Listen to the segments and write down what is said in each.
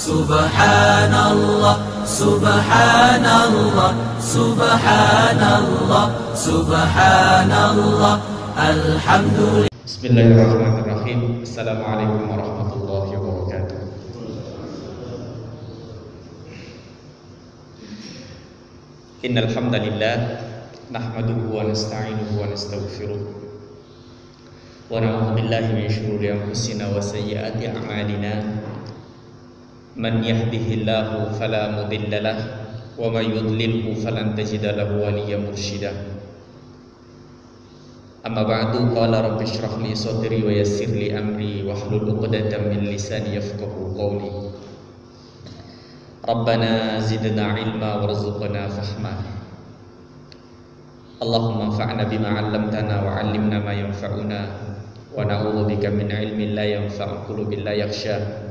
Subhanallah, Subhanallah, Subhanallah, Subhanallah, Alhamdulillah. Bismillahirrahmanirrahim. Assalamualaikum warahmatullahi wabarakatuh. Innal hamdalillah nahmaduhu wa nasta'inuhu wa nastaghfiruh wa na'udzu billahi min shururi anfusina wa sayyiati a'malina. Man yahdihillahu fala mudilla lahu wa may yudlilhu falan tajida lahu waliyyan mursyida. Amma ba'du, qala rabbi shrah li sadri wa yassir li amri wahlul 'uqdatam min lisani yafqahu qawli. Rabbana zidna ilma warzuqna fahma. Allahumma anfa'na bima 'allamtana wa 'allimna ma yanfa'una wa na'udzu bika min ilmin la yanfa'u qulubin la yakhsha.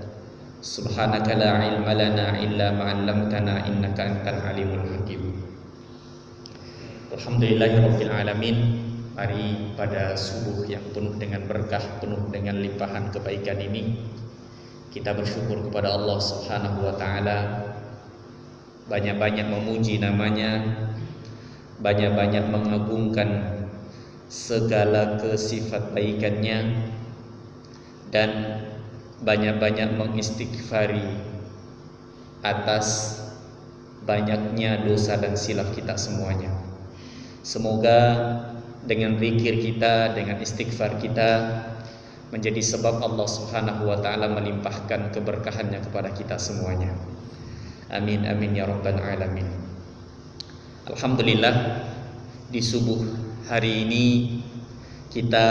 Subhanaka la ilma lana illa ma 'allamtana innaka antal alimul hakim. Alhamdulillahirabbil alamin. Mari pada subuh yang penuh dengan berkah, penuh dengan limpahan kebaikan ini, kita bersyukur kepada Allah Subhanahu wa ta'ala, banyak-banyak memuji namanya, banyak-banyak mengagungkan segala kesifat baikannya, dan banyak-banyak mengistighfari atas banyaknya dosa dan silap kita semuanya. Semoga dengan zikir kita, dengan istighfar kita, menjadi sebab Allah Subhanahu wa ta'ala melimpahkan keberkahannya kepada kita semuanya. Amin amin ya rabbal alamin. Alhamdulillah, di subuh hari ini kita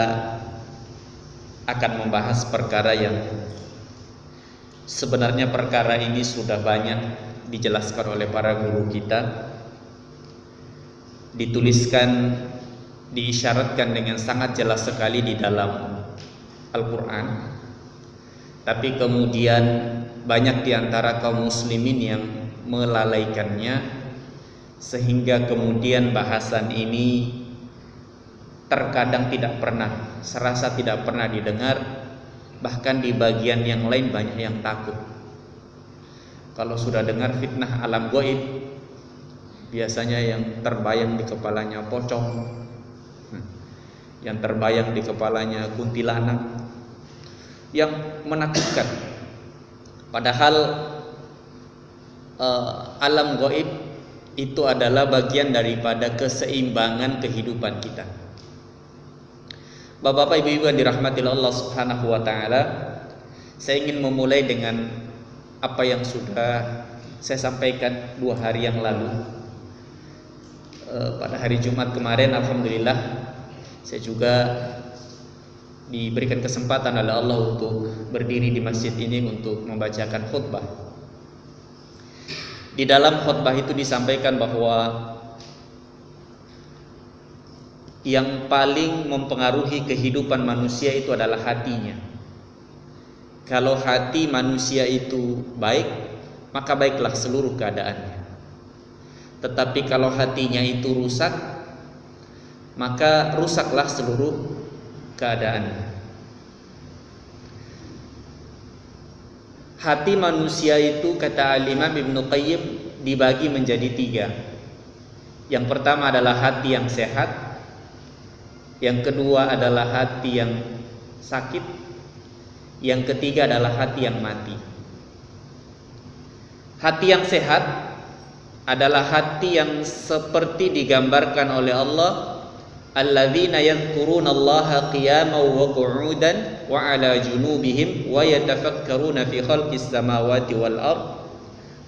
akan membahas perkara yang sebenarnya perkara ini sudah banyak dijelaskan oleh para guru kita, dituliskan, diisyaratkan dengan sangat jelas sekali di dalam Al-Quran, tapi kemudian banyak di antara kaum muslimin yang melalaikannya, sehingga kemudian bahasan ini terkadang tidak pernah, serasa tidak pernah didengar. Bahkan di bagian yang lain banyak yang takut. Kalau sudah dengar fitnah alam gaib, biasanya yang terbayang di kepalanya pocong, yang terbayang di kepalanya kuntilanak, yang menakutkan. Padahal alam gaib itu adalah bagian daripada keseimbangan kehidupan kita. Bapak-bapak, ibu-ibu yang dirahmati Allah Subhanahu wa ta'ala, saya ingin memulai dengan apa yang sudah saya sampaikan 2 hari yang lalu. Pada hari Jumat kemarin, alhamdulillah, saya juga diberikan kesempatan oleh Allah untuk berdiri di masjid ini untuk membacakan khutbah. Di dalam khutbah itu disampaikan bahwa yang paling mempengaruhi kehidupan manusia itu adalah hatinya. Kalau hati manusia itu baik, maka baiklah seluruh keadaannya. Tetapi kalau hatinya itu rusak, maka rusaklah seluruh keadaannya. Hati manusia itu, kata Al-Imam Ibnu Qayyim, dibagi menjadi 3. Yang pertama adalah hati yang sehat, yang kedua adalah hati yang sakit, yang ketiga adalah hati yang mati. Hati yang sehat adalah hati yang seperti digambarkan oleh Allah, alladzina yadhkurunallaha qiyaman wa qu'udan wa 'ala junubihim wa yatafakkaruna fi khalqis samawati wal ard.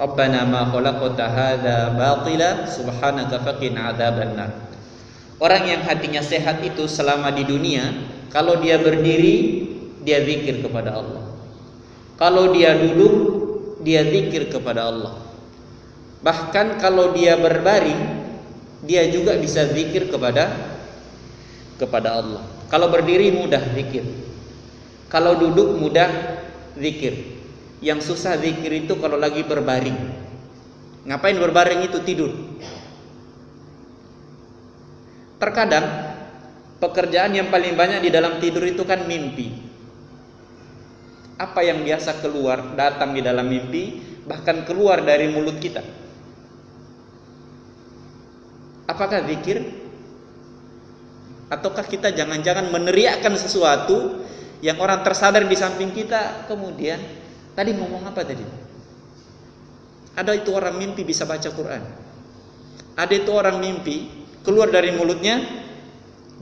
Rabbana ma khalaqta hadza batila subhanaka faqina adzabannar. Orang yang hatinya sehat itu selama di dunia, kalau dia berdiri, dia zikir kepada Allah. Kalau dia duduk, dia zikir kepada Allah. Bahkan kalau dia berbaring, dia juga bisa zikir kepada Allah. Kalau berdiri mudah zikir, kalau duduk mudah zikir. Yang susah zikir itu kalau lagi berbaring. Ngapain berbaring itu? Tidur. Terkadang pekerjaan yang paling banyak di dalam tidur itu kan mimpi. Apa yang biasa datang di dalam mimpi, bahkan keluar dari mulut kita? Apakah zikir? Ataukah kita jangan-jangan meneriakkan sesuatu yang orang tersadar di samping kita, kemudian tadi ngomong apa tadi? Ada itu orang mimpi bisa baca Quran. Ada itu orang mimpi keluar dari mulutnya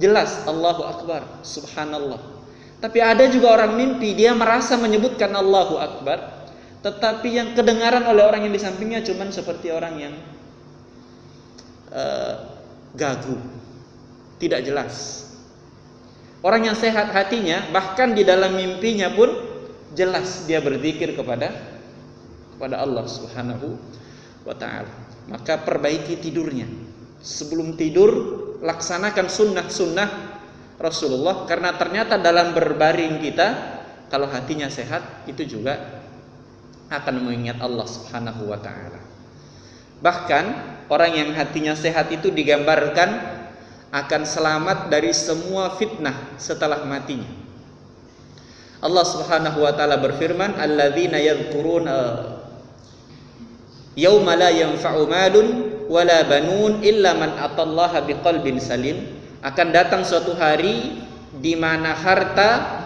jelas Allahu Akbar, Subhanallah. Tapi ada juga orang mimpi dia merasa menyebutkan Allahu Akbar, tetapi yang kedengaran oleh orang yang di sampingnya cuman seperti orang yang gagu, tidak jelas. Orang yang sehat hatinya bahkan di dalam mimpinya pun jelas dia berzikir kepada Allah Subhanahu wa taala. Maka perbaiki tidurnya. Sebelum tidur laksanakan sunnah-sunnah Rasulullah, karena ternyata dalam berbaring kita kalau hatinya sehat itu juga akan mengingat Allah Subhanahu wa taala. Bahkan orang yang hatinya sehat itu digambarkan akan selamat dari semua fitnah setelah matinya. Allah Subhanahu wa taala berfirman, alladzina yadhkuruna yauma la yanfa'u malun wala banun illa man atallaha biqalbin salim. Akan datang suatu hari di mana harta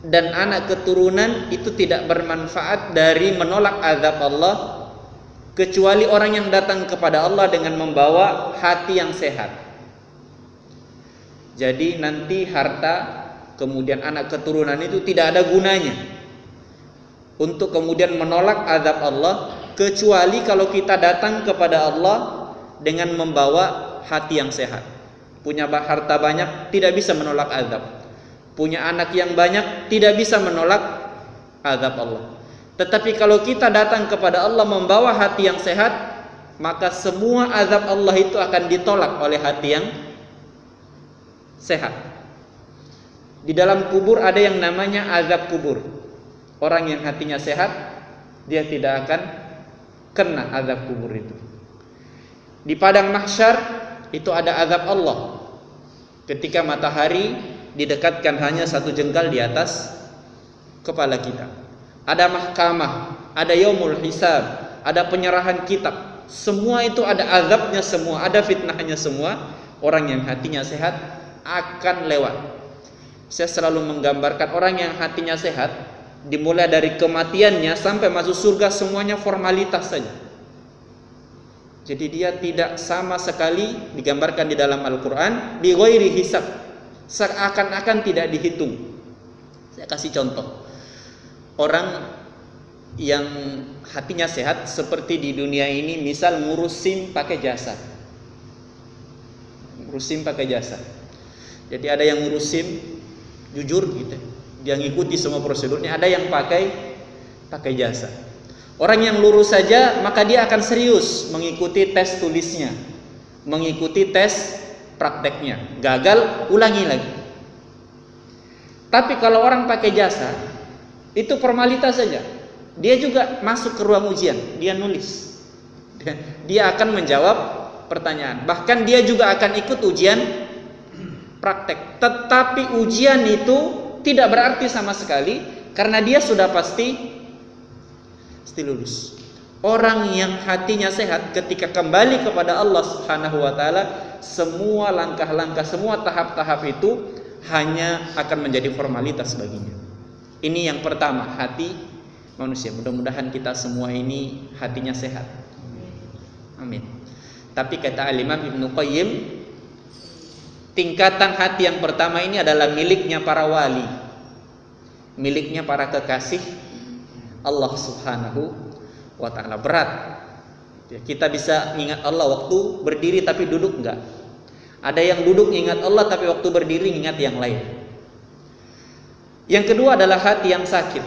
dan anak keturunan itu tidak bermanfaat dari menolak azab Allah, kecuali orang yang datang kepada Allah dengan membawa hati yang sehat. Jadi nanti harta kemudian anak keturunan itu tidak ada gunanya untuk kemudian menolak azab Allah, kecuali kalau kita datang kepada Allah dengan membawa hati yang sehat. Punya harta banyak tidak bisa menolak azab. Punya anak yang banyak tidak bisa menolak azab Allah. Tetapi kalau kita datang kepada Allah membawa hati yang sehat, maka semua azab Allah itu akan ditolak oleh hati yang sehat. Di dalam kubur ada yang namanya azab kubur. Orang yang hatinya sehat, dia tidak akan kena azab kubur itu. Di padang mahsyar itu ada azab Allah. Ketika matahari didekatkan hanya 1 jengkal di atas kepala kita. Ada mahkamah, ada yaumul hisab, ada penyerahan kitab. Semua itu ada azabnya semua, ada fitnahnya semua. Orang yang hatinya sehat akan lewat. Saya selalu menggambarkan orang yang hatinya sehat, dimulai dari kematiannya sampai masuk surga semuanya formalitas saja. Jadi dia tidak sama sekali, digambarkan di dalam Al-Quran, bi ghairi hisab, seakan-akan tidak dihitung. Saya kasih contoh. Orang yang hatinya sehat seperti di dunia ini, misal ngurus SIM pakai jasa. Ngurus SIM pakai jasa. Jadi ada yang ngurus SIM jujur gitu, dia ngikuti semua prosedurnya. Ada yang pakai jasa. Orang yang lurus saja maka dia akan serius mengikuti tes tulisnya, mengikuti tes prakteknya. Gagal, ulangi lagi. Tapi kalau orang pakai jasa, itu formalitas saja. Dia juga masuk ke ruang ujian, dia nulis. Dia akan menjawab pertanyaan. Bahkan dia juga akan ikut ujian praktek. Tetapi ujian itu tidak berarti sama sekali, karena dia sudah pasti lulus. Orang yang hatinya sehat ketika kembali kepada Allah Subhanahu wa taala, semua langkah-langkah, semua tahap-tahap itu hanya akan menjadi formalitas baginya. Ini yang pertama, hati manusia. Mudah-mudahan kita semua ini hatinya sehat. Amin. Tapi kata Al-Imam Ibnu Qayyim, tingkatan hati yang pertama ini adalah miliknya para wali, miliknya para kekasih Allah Subhanahu wa ta'ala. Berat ya, kita bisa ingat Allah waktu berdiri tapi duduk enggak. Ada yang duduk ingat Allah tapi waktu berdiri ingat yang lain. Yang kedua adalah hati yang sakit.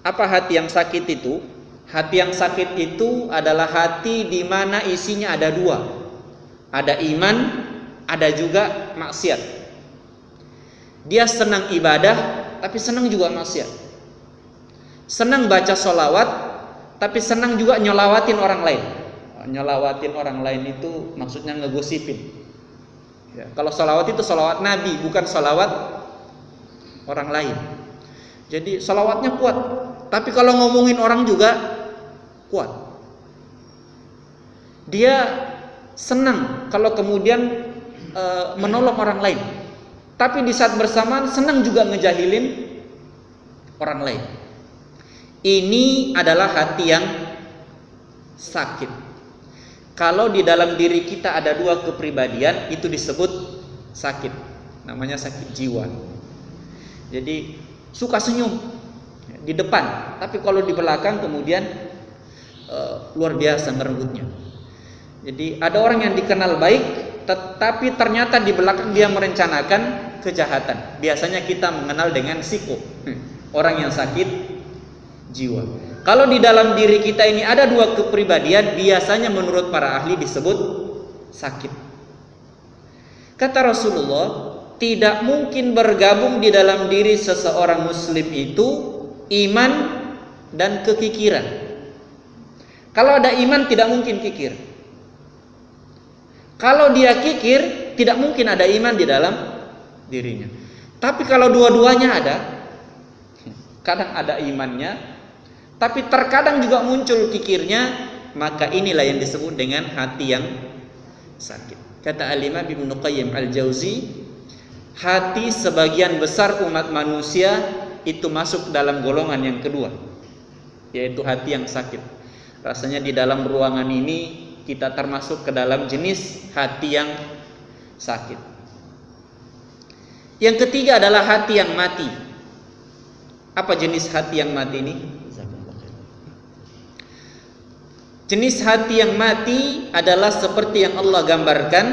Apa hati yang sakit itu? Hati yang sakit itu adalah hati di mana isinya ada dua. Ada iman, ada juga maksiat. Dia senang ibadah tapi senang juga maksiat. Senang baca sholawat, tapi senang juga nyolawatin orang lain. Nyolawatin orang lain itu maksudnya ngegosipin. Ya, kalau sholawat itu sholawat Nabi, bukan sholawat orang lain. Jadi salawatnya kuat, tapi kalau ngomongin orang juga kuat. Dia senang kalau kemudian menolong orang lain, tapi di saat bersamaan senang juga ngejahilin orang lain. Ini adalah hati yang sakit. Kalau di dalam diri kita ada dua kepribadian, itu disebut sakit. Namanya sakit jiwa. Jadi suka senyum di depan, tapi kalau di belakang kemudian luar biasa ngerebutnya. Jadi ada orang yang dikenal baik, tetapi ternyata di belakang dia merencanakan kejahatan. Biasanya kita mengenal dengan psiko, orang yang sakit jiwa. Kalau di dalam diri kita ini ada dua kepribadian, biasanya menurut para ahli disebut sakit. Kata Rasulullah, tidak mungkin bergabung di dalam diri seseorang muslim itu iman dan kekikiran. Kalau ada iman tidak mungkin kikir. Kalau dia kikir, tidak mungkin ada iman di dalam dirinya. Tapi kalau dua-duanya ada, kadang ada imannya, tapi terkadang juga muncul kikirnya, maka inilah yang disebut dengan hati yang sakit. Kata Al-Imam Ibnu Qayyim Al-Jauzi, hati sebagian besar umat manusia itu masuk dalam golongan yang kedua, yaitu hati yang sakit. Rasanya di dalam ruangan ini kita termasuk ke dalam jenis hati yang sakit. Yang ketiga adalah hati yang mati. Apa jenis hati yang mati ini? Jenis hati yang mati adalah seperti yang Allah gambarkan,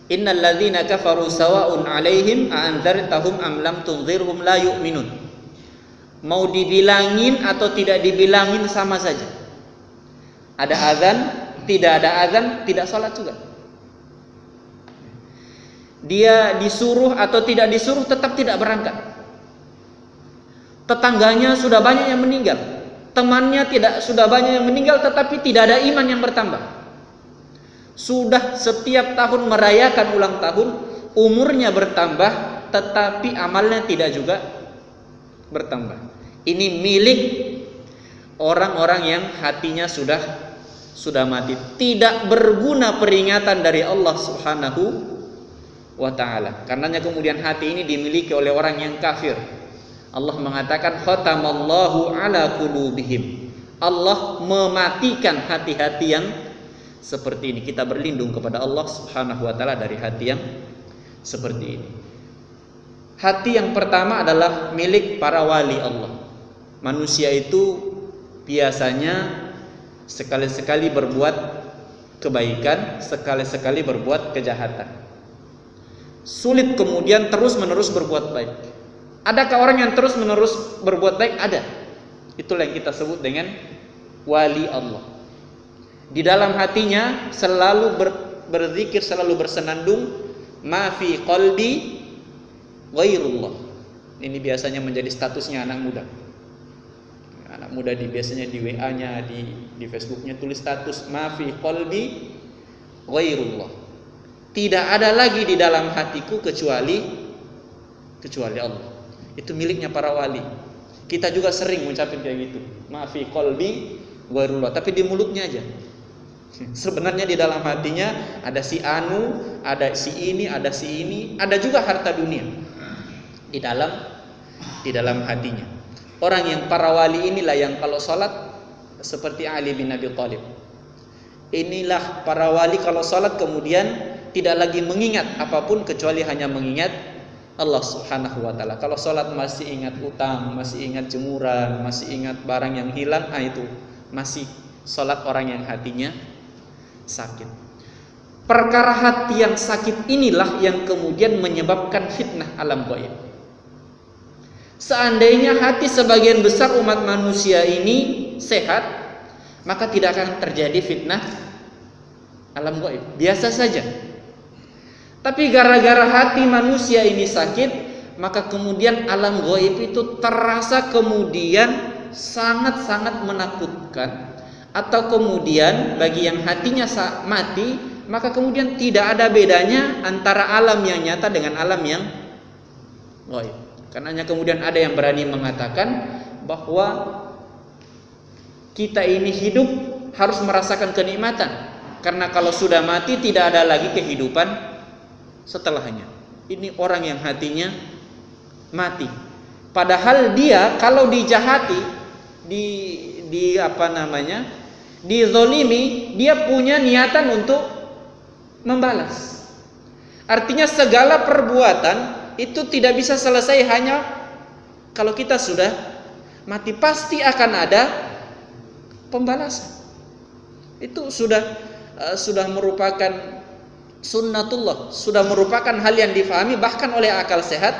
innal ladzina kafaru sawa'un 'alaihim a'andzartahum am lam tunzirhum la yu'minun. Mau dibilangin atau tidak dibilangin sama saja. Ada azan, tidak ada azan, tidak sholat juga. Dia disuruh atau tidak disuruh tetap tidak berangkat. Tetangganya sudah banyak yang meninggal, temannya sudah banyak yang meninggal, tetapi tidak ada iman yang bertambah. Sudah setiap tahun merayakan ulang tahun, umurnya bertambah, tetapi amalnya tidak juga bertambah. Ini milik orang-orang yang hatinya sudah mati. Tidak berguna peringatan dari Allah Subhanahu wa ta'ala. Karenanya kemudian hati ini dimiliki oleh orang yang kafir. Allah mengatakan khatamallahu ala qulubihim. Allah mematikan hati-hati yang seperti ini. Kita berlindung kepada Allah Subhanahu wa ta'ala dari hati yang seperti ini. Hati yang pertama adalah milik para wali Allah. Manusia itu biasanya sekali-sekali berbuat kebaikan, sekali-sekali berbuat kejahatan. Sulit kemudian terus-menerus berbuat baik. Adakah orang yang terus-menerus berbuat baik? Ada. Itulah yang kita sebut dengan wali Allah. Di dalam hatinya selalu berzikir, selalu bersenandung, ma fi qalbi ghairullah. Ini biasanya menjadi statusnya anak muda. Anak muda biasanya di WA-nya, di Facebook-nya tulis status ma fi qalbi ghairullah. Tidak ada lagi di dalam hatiku kecuali Allah. Itu miliknya para wali. Kita juga sering mengucapkan kayak gitu, ma fi qalbi ghairullah, tapi di mulutnya aja. Sebenarnya di dalam hatinya ada si anu, ada si ini, ada si ini, ada juga harta dunia di dalam hatinya. Orang yang para wali inilah yang kalau sholat seperti Ali bin Abi Thalib. Inilah para wali kalau sholat kemudian tidak lagi mengingat apapun kecuali hanya mengingat Allah Subhanahu wa ta'ala. Kalau sholat masih ingat utang, masih ingat jemuran, masih ingat barang yang hilang, itu masih sholat orang yang hatinya sakit. Perkara hati yang sakit inilah yang kemudian menyebabkan fitnah alam gaib. Seandainya hati sebagian besar umat manusia ini sehat, maka tidak akan terjadi fitnah alam gaib. Biasa saja. Tapi gara-gara hati manusia ini sakit, maka kemudian alam gaib itu terasa kemudian sangat-sangat menakutkan. Atau kemudian bagi yang hatinya mati, maka kemudian tidak ada bedanya antara alam yang nyata dengan alam yang gaib. Karenanya kemudian ada yang berani mengatakan bahwa kita ini hidup harus merasakan kenikmatan, karena kalau sudah mati tidak ada lagi kehidupan setelahnya. Ini orang yang hatinya mati. Padahal dia kalau dijahati, dizolimi, dia punya niatan untuk membalas. Artinya segala perbuatan itu tidak bisa selesai hanya kalau kita sudah mati, pasti akan ada pembalasan. Itu sudah merupakan sunnatullah, sudah merupakan hal yang difahami bahkan oleh akal sehat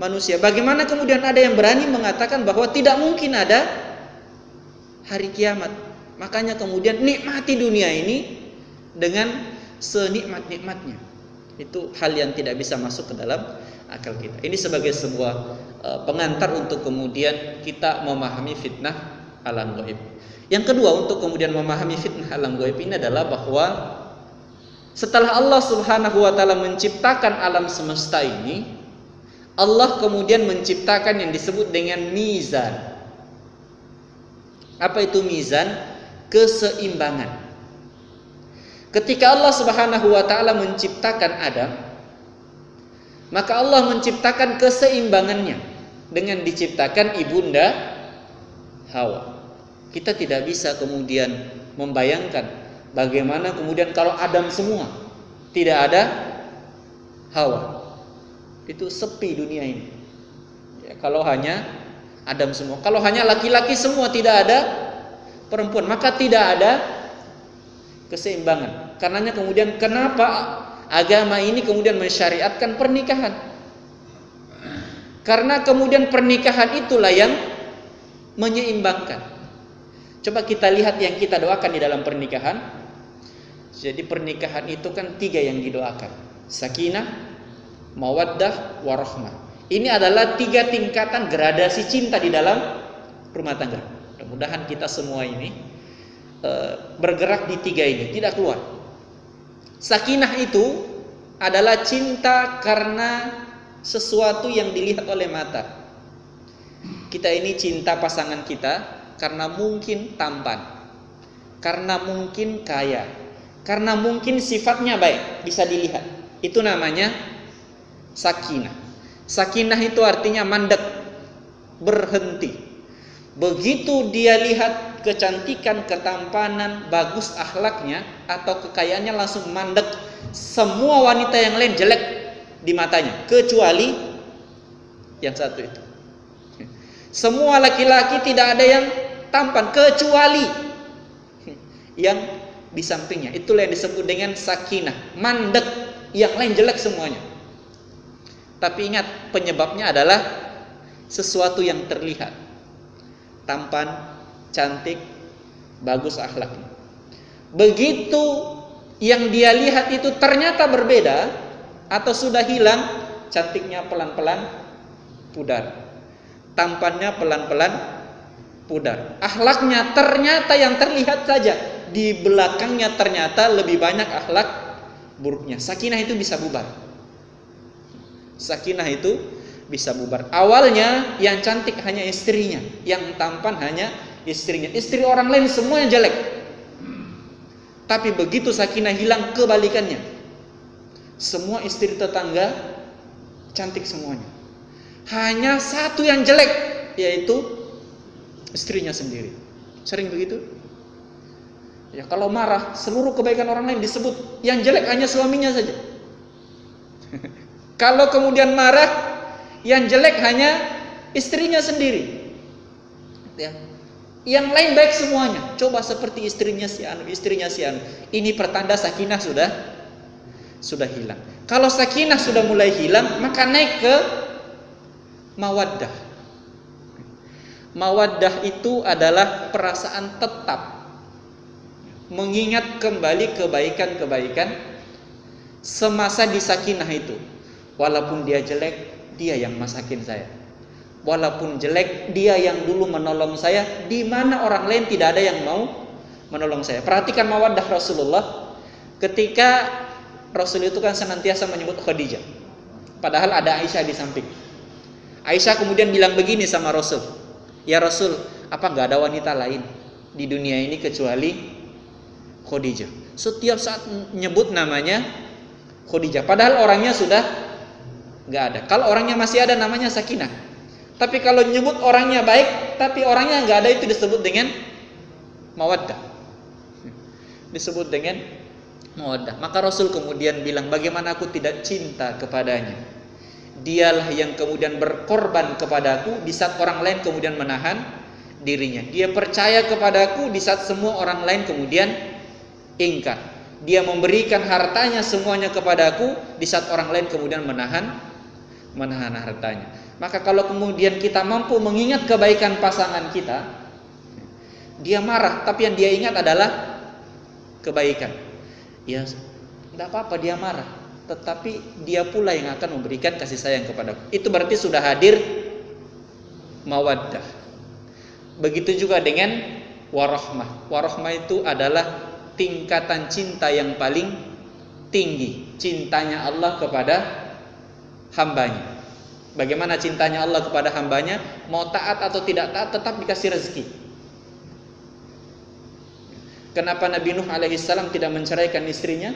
manusia. Bagaimana kemudian ada yang berani mengatakan bahwa tidak mungkin ada hari kiamat? Makanya kemudian nikmati dunia ini dengan senikmat-nikmatnya. Itu hal yang tidak bisa masuk ke dalam akal kita. Ini sebagai sebuah pengantar untuk kemudian kita memahami fitnah alam gaib. Yang kedua, untuk kemudian memahami fitnah alam gaib ini adalah bahwa setelah Allah Subhanahu wa taala menciptakan alam semesta ini, Allah kemudian menciptakan yang disebut dengan mizan. Apa itu mizan? Keseimbangan. Ketika Allah Subhanahu wa taala menciptakan Adam, maka Allah menciptakan keseimbangannya dengan diciptakan ibunda Hawa. Kita tidak bisa kemudian membayangkan bagaimana kemudian kalau Adam semua, tidak ada Hawa. Itu sepi dunia ini. Ya, kalau hanya Adam semua, kalau hanya laki-laki semua, tidak ada perempuan, maka tidak ada keseimbangan. Karenanya kemudian kenapa agama ini kemudian mensyariatkan pernikahan? Karena kemudian pernikahan itulah yang menyeimbangkan. Coba kita lihat yang kita doakan di dalam pernikahan. Jadi pernikahan itu kan 3 yang didoakan: sakinah, mawaddah, warahmah. Ini adalah 3 tingkatan gradasi cinta di dalam rumah tangga. Mudah-mudahan kita semua ini bergerak di 3 ini, tidak keluar. Sakinah itu adalah cinta karena sesuatu yang dilihat oleh mata. Kita ini cinta pasangan kita karena mungkin tampan, karena mungkin kaya, karena mungkin sifatnya baik, bisa dilihat. Itu namanya sakinah. Sakinah itu artinya mandek, berhenti. Begitu dia lihat kecantikan, ketampanan, bagus akhlaknya atau kekayaannya, langsung mandek. Semua wanita yang lain jelek di matanya, kecuali yang satu itu. Semua laki-laki tidak ada yang tampan kecuali yang di sampingnya. Itulah yang disebut dengan sakinah, mandek, yang lain jelek semuanya. Tapi ingat, penyebabnya adalah sesuatu yang terlihat, tampan, cantik, bagus akhlaknya. Begitu yang dia lihat itu ternyata berbeda atau sudah hilang, cantiknya pelan-pelan pudar, tampannya pelan-pelan pudar, akhlaknya ternyata yang terlihat saja, di belakangnya ternyata lebih banyak akhlak buruknya. Sakinah itu bisa bubar. Sakinah itu bisa bubar. Awalnya yang cantik hanya istrinya, yang tampan hanya istrinya, istri orang lain semuanya jelek. Tapi begitu sakinah hilang, kebalikannya, semua istri tetangga cantik semuanya, hanya satu yang jelek, yaitu istrinya sendiri. Sering begitu ya, kalau marah seluruh kebaikan orang lain disebut, yang jelek hanya suaminya saja. Kalau kemudian marah, yang jelek hanya istrinya sendiri ya. Yang lain baik semuanya. Coba seperti istrinya si anu, istrinya si anu. Ini pertanda sakinah sudah hilang. Kalau sakinah sudah mulai hilang, maka naik ke mawaddah. Mawaddah itu adalah perasaan tetap, mengingat kembali kebaikan-kebaikan semasa di sakinah itu. Walaupun dia jelek, dia yang masakin saya. Walaupun jelek, dia yang dulu menolong saya, di mana orang lain tidak ada yang mau menolong saya. Perhatikan mawaddah Rasulullah. Ketika Rasul itu kan senantiasa menyebut Khadijah, padahal ada Aisyah di samping. Aisyah kemudian bilang begini sama Rasul, ya Rasul, apa nggak ada wanita lain di dunia ini kecuali Khadijah? Setiap saat nyebut namanya Khadijah, padahal orangnya sudah nggak ada. Kalau orangnya masih ada namanya Sakinah, tapi kalau nyebut orangnya baik tapi orangnya nggak ada, itu disebut dengan Mawaddah, disebut dengan Mawaddah. Maka Rasul kemudian bilang, bagaimana aku tidak cinta kepadanya? Dialah yang kemudian berkorban kepadaku di saat orang lain kemudian menahan dirinya. Dia percaya kepadaku di saat semua orang lain kemudian ingkar. Dia memberikan hartanya semuanya kepadaku di saat orang lain kemudian menahan hartanya. Maka kalau kemudian kita mampu mengingat kebaikan pasangan kita, dia marah tapi yang dia ingat adalah kebaikan. Ya, tidak apa-apa dia marah, tetapi dia pula yang akan memberikan kasih sayang kepadaku. Itu berarti sudah hadir mawaddah. Begitu juga dengan warahmah. Warahmah itu adalah tingkatan cinta yang paling tinggi, cintanya Allah kepada hambanya. Bagaimana cintanya Allah kepada hambanya? Mau taat atau tidak taat tetap dikasih rezeki. Kenapa Nabi Nuh alaihissalam tidak menceraikan istrinya,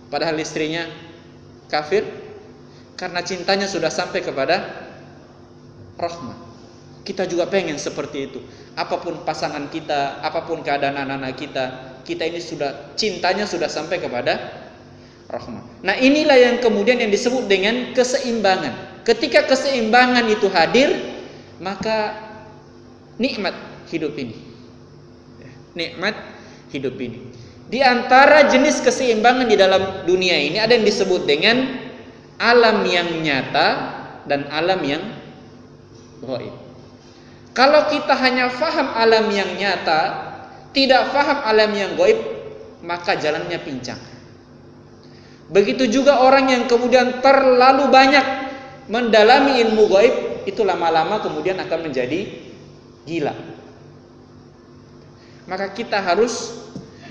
padahal istrinya kafir? Karena cintanya sudah sampai kepada rahmah. Kita juga pengen seperti itu. Apapun pasangan kita, apapun keadaan anak-anak kita, kita ini sudah cintanya sudah sampai kepada rahmah. Nah, inilah yang kemudian yang disebut dengan keseimbangan. Ketika keseimbangan itu hadir, maka nikmat hidup ini. Nikmat hidup ini. Di antara jenis keseimbangan di dalam dunia ini ada yang disebut dengan alam yang nyata dan alam yang gaib. Kalau kita hanya faham alam yang nyata, tidak faham alam yang gaib, maka jalannya pincang. Begitu juga orang yang kemudian terlalu banyak mendalami ilmu gaib, itu lama-lama kemudian akan menjadi gila. Maka kita harus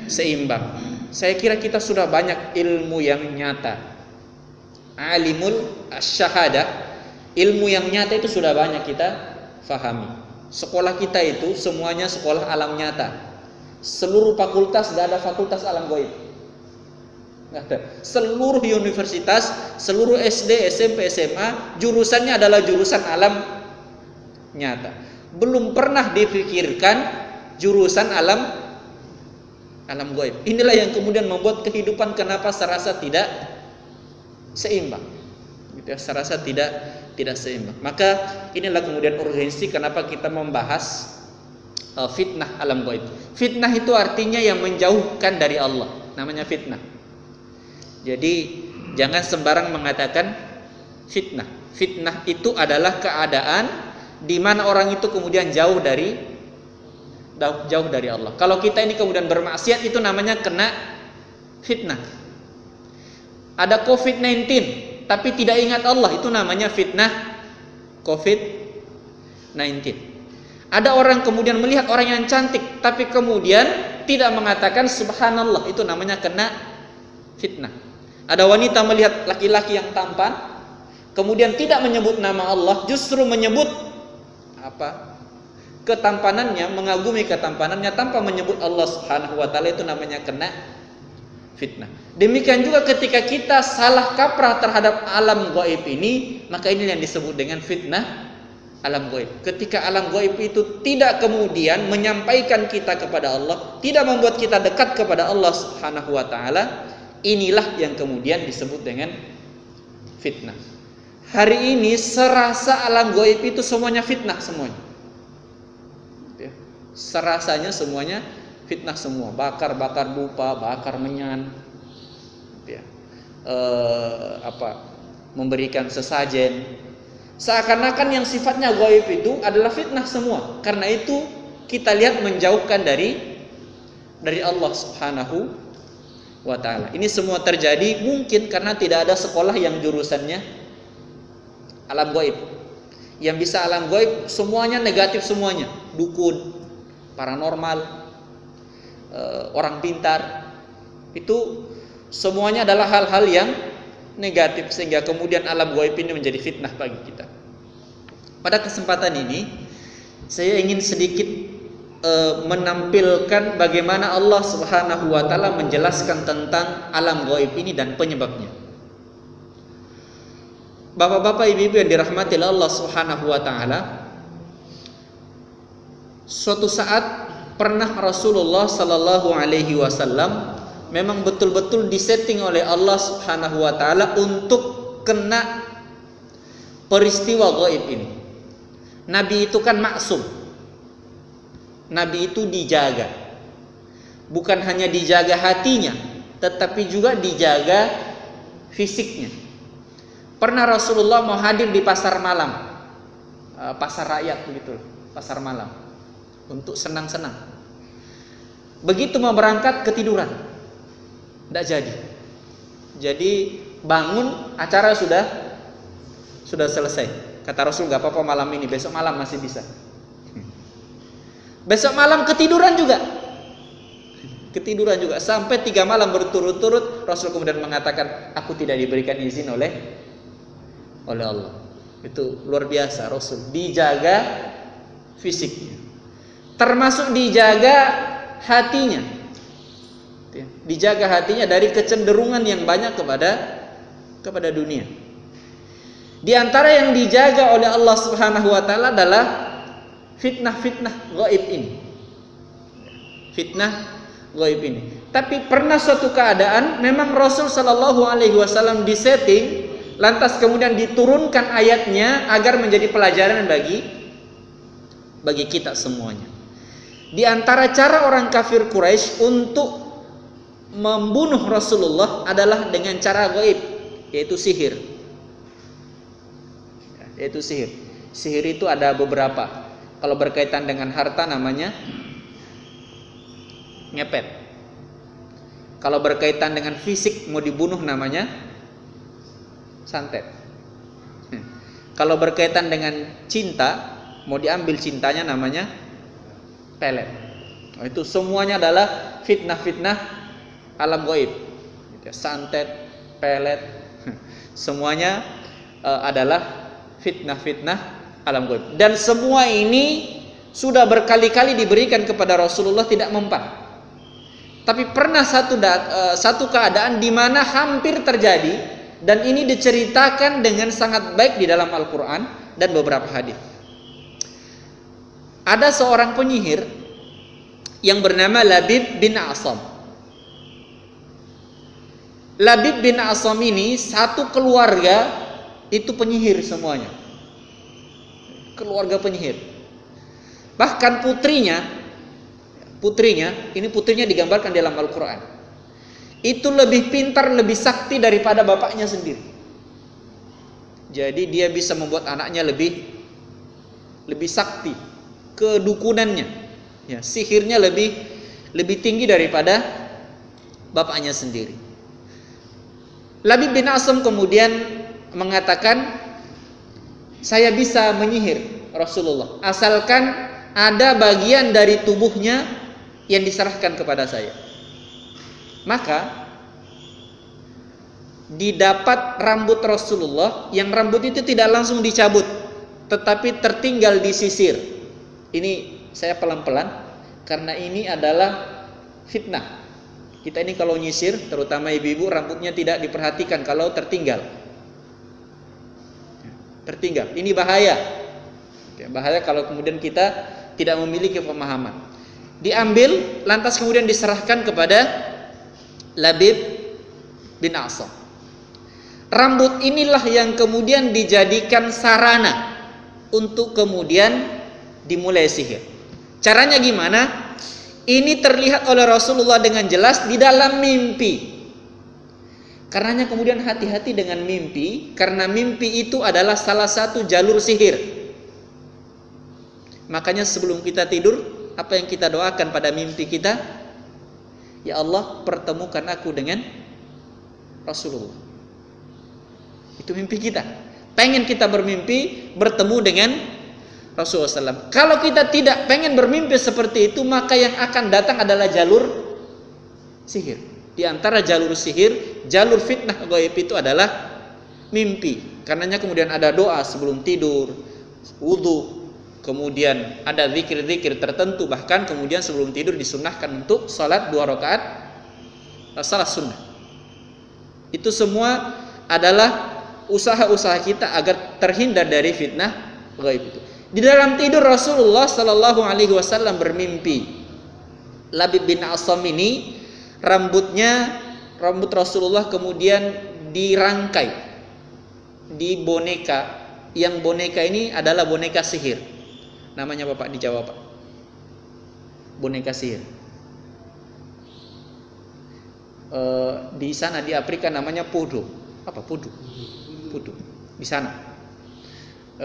seimbang. Saya kira kita sudah banyak ilmu yang nyata. Alimul syahadah, ilmu yang nyata itu sudah banyak kita fahami. Sekolah kita itu semuanya sekolah alam nyata. Seluruh fakultas, gak ada fakultas alam gaib. Gak ada. Seluruh universitas, seluruh SD, SMP, SMA, jurusannya adalah jurusan alam nyata. Belum pernah dipikirkan jurusan alam gaib. Inilah yang kemudian membuat kehidupan kenapa serasa tidak seimbang. Gitu ya, serasa tidak seimbang. Maka inilah kemudian urgensi kenapa kita membahas fitnah alam gaib. Fitnah itu artinya yang menjauhkan dari Allah. Namanya fitnah. Jadi jangan sembarang mengatakan fitnah. Fitnah itu adalah keadaan di mana orang itu kemudian jauh dari Allah. Kalau kita ini kemudian bermaksiat, itu namanya kena fitnah. Ada COVID-19 tapi tidak ingat Allah, itu namanya fitnah COVID-19. Ada orang kemudian melihat orang yang cantik tapi kemudian tidak mengatakan subhanallah, itu namanya kena fitnah. Ada wanita melihat laki-laki yang tampan kemudian tidak menyebut nama Allah, justru menyebut ketampanannya, mengagumi ketampanannya tanpa menyebut Allah Subhanahu wa taala, itu namanya kena fitnah. Demikian juga ketika kita salah kaprah terhadap alam gaib ini, maka ini yang disebut dengan fitnah alam gaib. Ketika alam gaib itu tidak kemudian menyampaikan kita kepada Allah, tidak membuat kita dekat kepada Allah Subhanahu wa taala, inilah yang kemudian disebut dengan fitnah. Hari ini serasa alam gaib itu semuanya fitnah semuanya. Serasanya semuanya fitnah semua, bakar dupa, bakar menyan, ya. Memberikan sesajen, seakan-akan yang sifatnya gaib itu adalah fitnah semua. Karena itu kita lihat menjauhkan dari Allah Subhanahu wa taala. Ini semua terjadi mungkin karena tidak ada sekolah yang jurusannya alam gaib. Yang bisa alam gaib semuanya negatif semuanya, dukun, paranormal, orang pintar, itu semuanya adalah hal-hal yang negatif, sehingga kemudian alam gaib ini menjadi fitnah bagi kita. Pada kesempatan ini saya ingin sedikit menampilkan bagaimana Allah Subhanahu wa taala menjelaskan tentang alam gaib ini dan penyebabnya. Bapak-bapak, ibu-ibu yang dirahmati Allah Subhanahu wa taala, suatu saat pernah Rasulullah sallallahu alaihi wasallam memang betul-betul disetting oleh Allah Subhanahu wa taala untuk kena peristiwa gaib ini. Nabi itu kan maksum. Nabi itu dijaga. Bukan hanya dijaga hatinya, tetapi juga dijaga fisiknya. Pernah Rasulullah mau hadir di pasar malam, pasar rakyat begitu, pasar malam, untuk senang-senang. Begitu mau berangkat ketiduran, tidak jadi. Jadi bangun, acara sudah selesai. Kata Rasul, gak apa-apa malam ini, besok malam masih bisa. Besok malam ketiduran juga sampai 3 malam berturut-turut. Rasul kemudian mengatakan, aku tidak diberikan izin oleh Allah. Itu luar biasa. Rasul dijaga fisiknya, termasuk dijaga hatinya. Dijaga hatinya dari kecenderungan yang banyak kepada dunia. Di antara yang dijaga oleh Allah Subhanahu wa taala adalah fitnah-fitnah gaib ini. Fitnah gaib ini. Tapi pernah suatu keadaan memang Rasul sallallahu alaihi wasallam disetting, lantas kemudian diturunkan ayatnya agar menjadi pelajaran bagi kita semuanya. Di antara cara orang kafir Quraisy untuk membunuh Rasulullah adalah dengan cara gaib, yaitu sihir. Sihir itu ada beberapa. Kalau berkaitan dengan harta namanya ngepet. Kalau berkaitan dengan fisik mau dibunuh namanya santet. Kalau berkaitan dengan cinta, mau diambil cintanya namanya pelet. Itu semuanya adalah fitnah-fitnah alam gaib. Santet, pelet, semuanya adalah fitnah-fitnah alam gaib. Dan semua ini sudah berkali-kali diberikan kepada Rasulullah, tidak mempan. Tapi pernah satu keadaan di mana hampir terjadi, dan ini diceritakan dengan sangat baik di dalam Al-Quran dan beberapa hadis. Ada seorang penyihir yang bernama Labib bin Asam. Labib bin Asam ini satu keluarga itu penyihir semuanya. Keluarga penyihir. Bahkan putrinya, ini putrinya digambarkan dalam Al-Quran, itu lebih pintar, lebih sakti daripada bapaknya sendiri. Jadi dia bisa membuat anaknya lebih sakti, kedukunannya, ya, sihirnya lebih tinggi daripada bapaknya sendiri. Labib bin Asam kemudian mengatakan, saya bisa menyihir Rasulullah asalkan ada bagian dari tubuhnya yang diserahkan kepada saya. Maka didapat rambut Rasulullah, yang rambut itu tidak langsung dicabut, tetapi tertinggal disisir. Ini saya pelan-pelan karena ini adalah fitnah. Kita ini kalau nyisir, terutama ibu-ibu, rambutnya tidak diperhatikan kalau tertinggal. Ini bahaya. Bahaya kalau kemudian kita tidak memiliki pemahaman. Diambil, lantas kemudian diserahkan kepada Labib bin Asam. Rambut inilah yang kemudian dijadikan sarana untuk kemudian dimulai sihir. Caranya gimana? Ini terlihat oleh Rasulullah dengan jelas di dalam mimpi. Karenanya kemudian hati-hati dengan mimpi, karena mimpi itu adalah salah satu jalur sihir. Makanya sebelum kita tidur, apa yang kita doakan pada mimpi kita? Ya Allah, pertemukan aku dengan Rasulullah. Itu mimpi kita. Pengen kita bermimpi bertemu dengan Rasulullah SAW. Kalau kita tidak pengen bermimpi seperti itu, maka yang akan datang adalah jalur sihir. Di antara jalur sihir, jalur fitnah gaib itu adalah mimpi. Karenanya kemudian ada doa sebelum tidur, wudu, kemudian ada zikir-zikir tertentu, bahkan kemudian sebelum tidur disunnahkan untuk salat 2 rakaat salat sunnah. Itu semua adalah usaha-usaha kita agar terhindar dari fitnah gaib itu. Di dalam tidur Rasulullah Sallallahu Alaihi Wasallam bermimpi. Labib bin Asam ini rambut Rasulullah kemudian dirangkai di boneka, yang boneka ini adalah boneka sihir. Namanya Bapak dijawab, Pak. Boneka sihir. Di sana di Afrika namanya pudu. Apa pudu? Pudu. Di sana.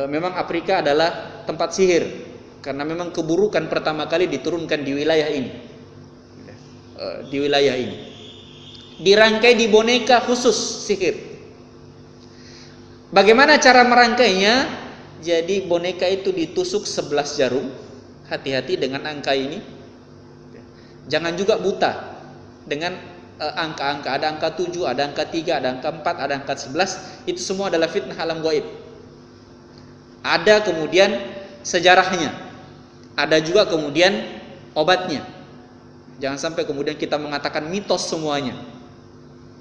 Memang Afrika adalah tempat sihir karena memang keburukan pertama kali diturunkan di wilayah ini. Di wilayah ini. Dirangkai di boneka khusus sihir. Bagaimana cara merangkainya? Jadi boneka itu ditusuk 11 jarum. Hati-hati dengan angka ini. Jangan juga buta dengan angka-angka. Ada angka 7, ada angka 3, ada angka 4, ada angka 11. Itu semua adalah fitnah alam gaib. Ada kemudian sejarahnya. Ada juga kemudian obatnya. Jangan sampai kemudian kita mengatakan mitos semuanya.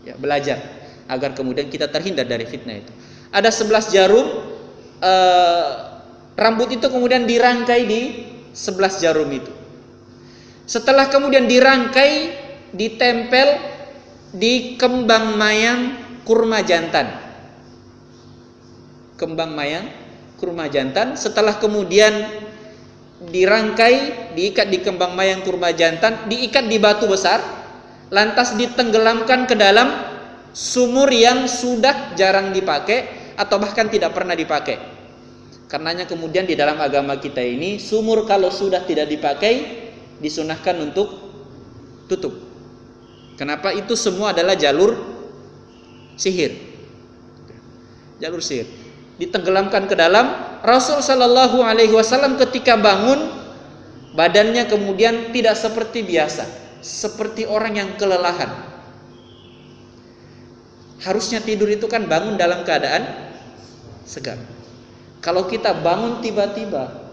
Ya, belajar agar kemudian kita terhindar dari fitnah itu. Ada 11 jarum, rambut itu kemudian dirangkai di 11 jarum itu. Setelah kemudian dirangkai, ditempel di kembang mayang kurma jantan. Kembang mayang kurma jantan. Setelah kemudian dirangkai, diikat di kembang mayang kurma jantan, diikat di batu besar, lantas ditenggelamkan ke dalam sumur yang sudah jarang dipakai atau bahkan tidak pernah dipakai. Karenanya kemudian di dalam agama kita ini, sumur kalau sudah tidak dipakai disunahkan untuk tutup. Kenapa? Itu semua adalah jalur sihir. Jalur sihir. Ditenggelamkan ke dalam. Rasul Sallallahu Alaihi Wasallam ketika bangun, badannya kemudian tidak seperti biasa, seperti orang yang kelelahan. Harusnya tidur itu kan bangun dalam keadaan segar. Kalau kita bangun tiba-tiba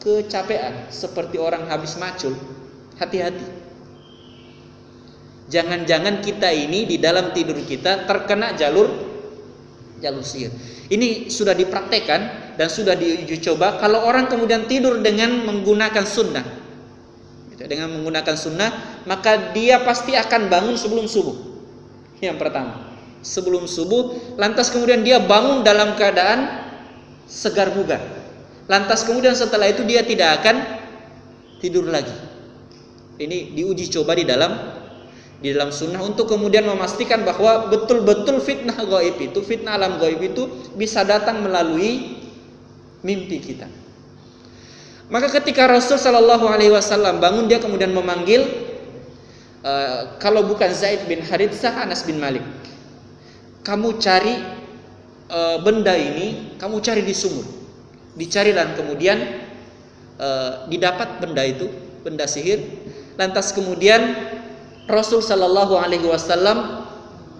kecapean seperti orang habis macul, hati-hati. Jangan-jangan kita ini di dalam tidur kita terkena jalur sihir. Ini sudah dipraktekkan dan sudah diuji coba. Kalau orang kemudian tidur dengan menggunakan sunnah, dengan menggunakan sunnah, maka dia pasti akan bangun sebelum subuh. Yang pertama, sebelum subuh, lantas kemudian dia bangun dalam keadaan segar bugar. Lantas kemudian setelah itu dia tidak akan tidur lagi. Ini diuji coba di dalam sunnah untuk kemudian memastikan bahwa betul-betul fitnah gaib itu, fitnah alam gaib itu bisa datang melalui mimpi kita. Maka ketika Rasul Shallallahu Alaihi Wasallam bangun, dia kemudian memanggil, kalau bukan Zaid bin Haritsah, Anas bin Malik. Kamu cari benda ini, kamu cari di sumur, dicari dan kemudian didapat benda itu, benda sihir. Lantas kemudian Rasul Sallallahu Alaihi Wasallam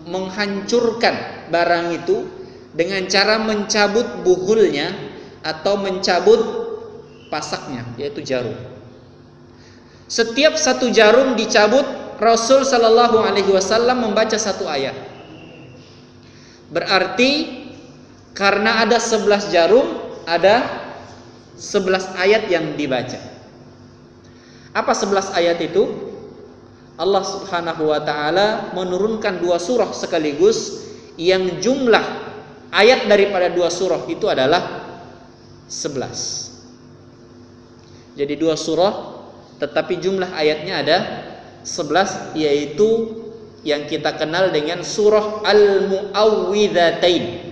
menghancurkan barang itu dengan cara mencabut buhulnya atau mencabut pasaknya, yaitu jarum. Setiap satu jarum dicabut, Rasul Sallallahu Alaihi Wasallam membaca satu ayat. Berarti karena ada 11 jarum, ada 11 ayat yang dibaca. Apa 11 ayat itu? Allah Subhanahu wa taala menurunkan 2 surah sekaligus, yang jumlah ayat daripada 2 surah itu adalah 11. Jadi 2 surah tetapi jumlah ayatnya ada 11, yaitu yang kita kenal dengan surah Al-Mu'awwidzatain.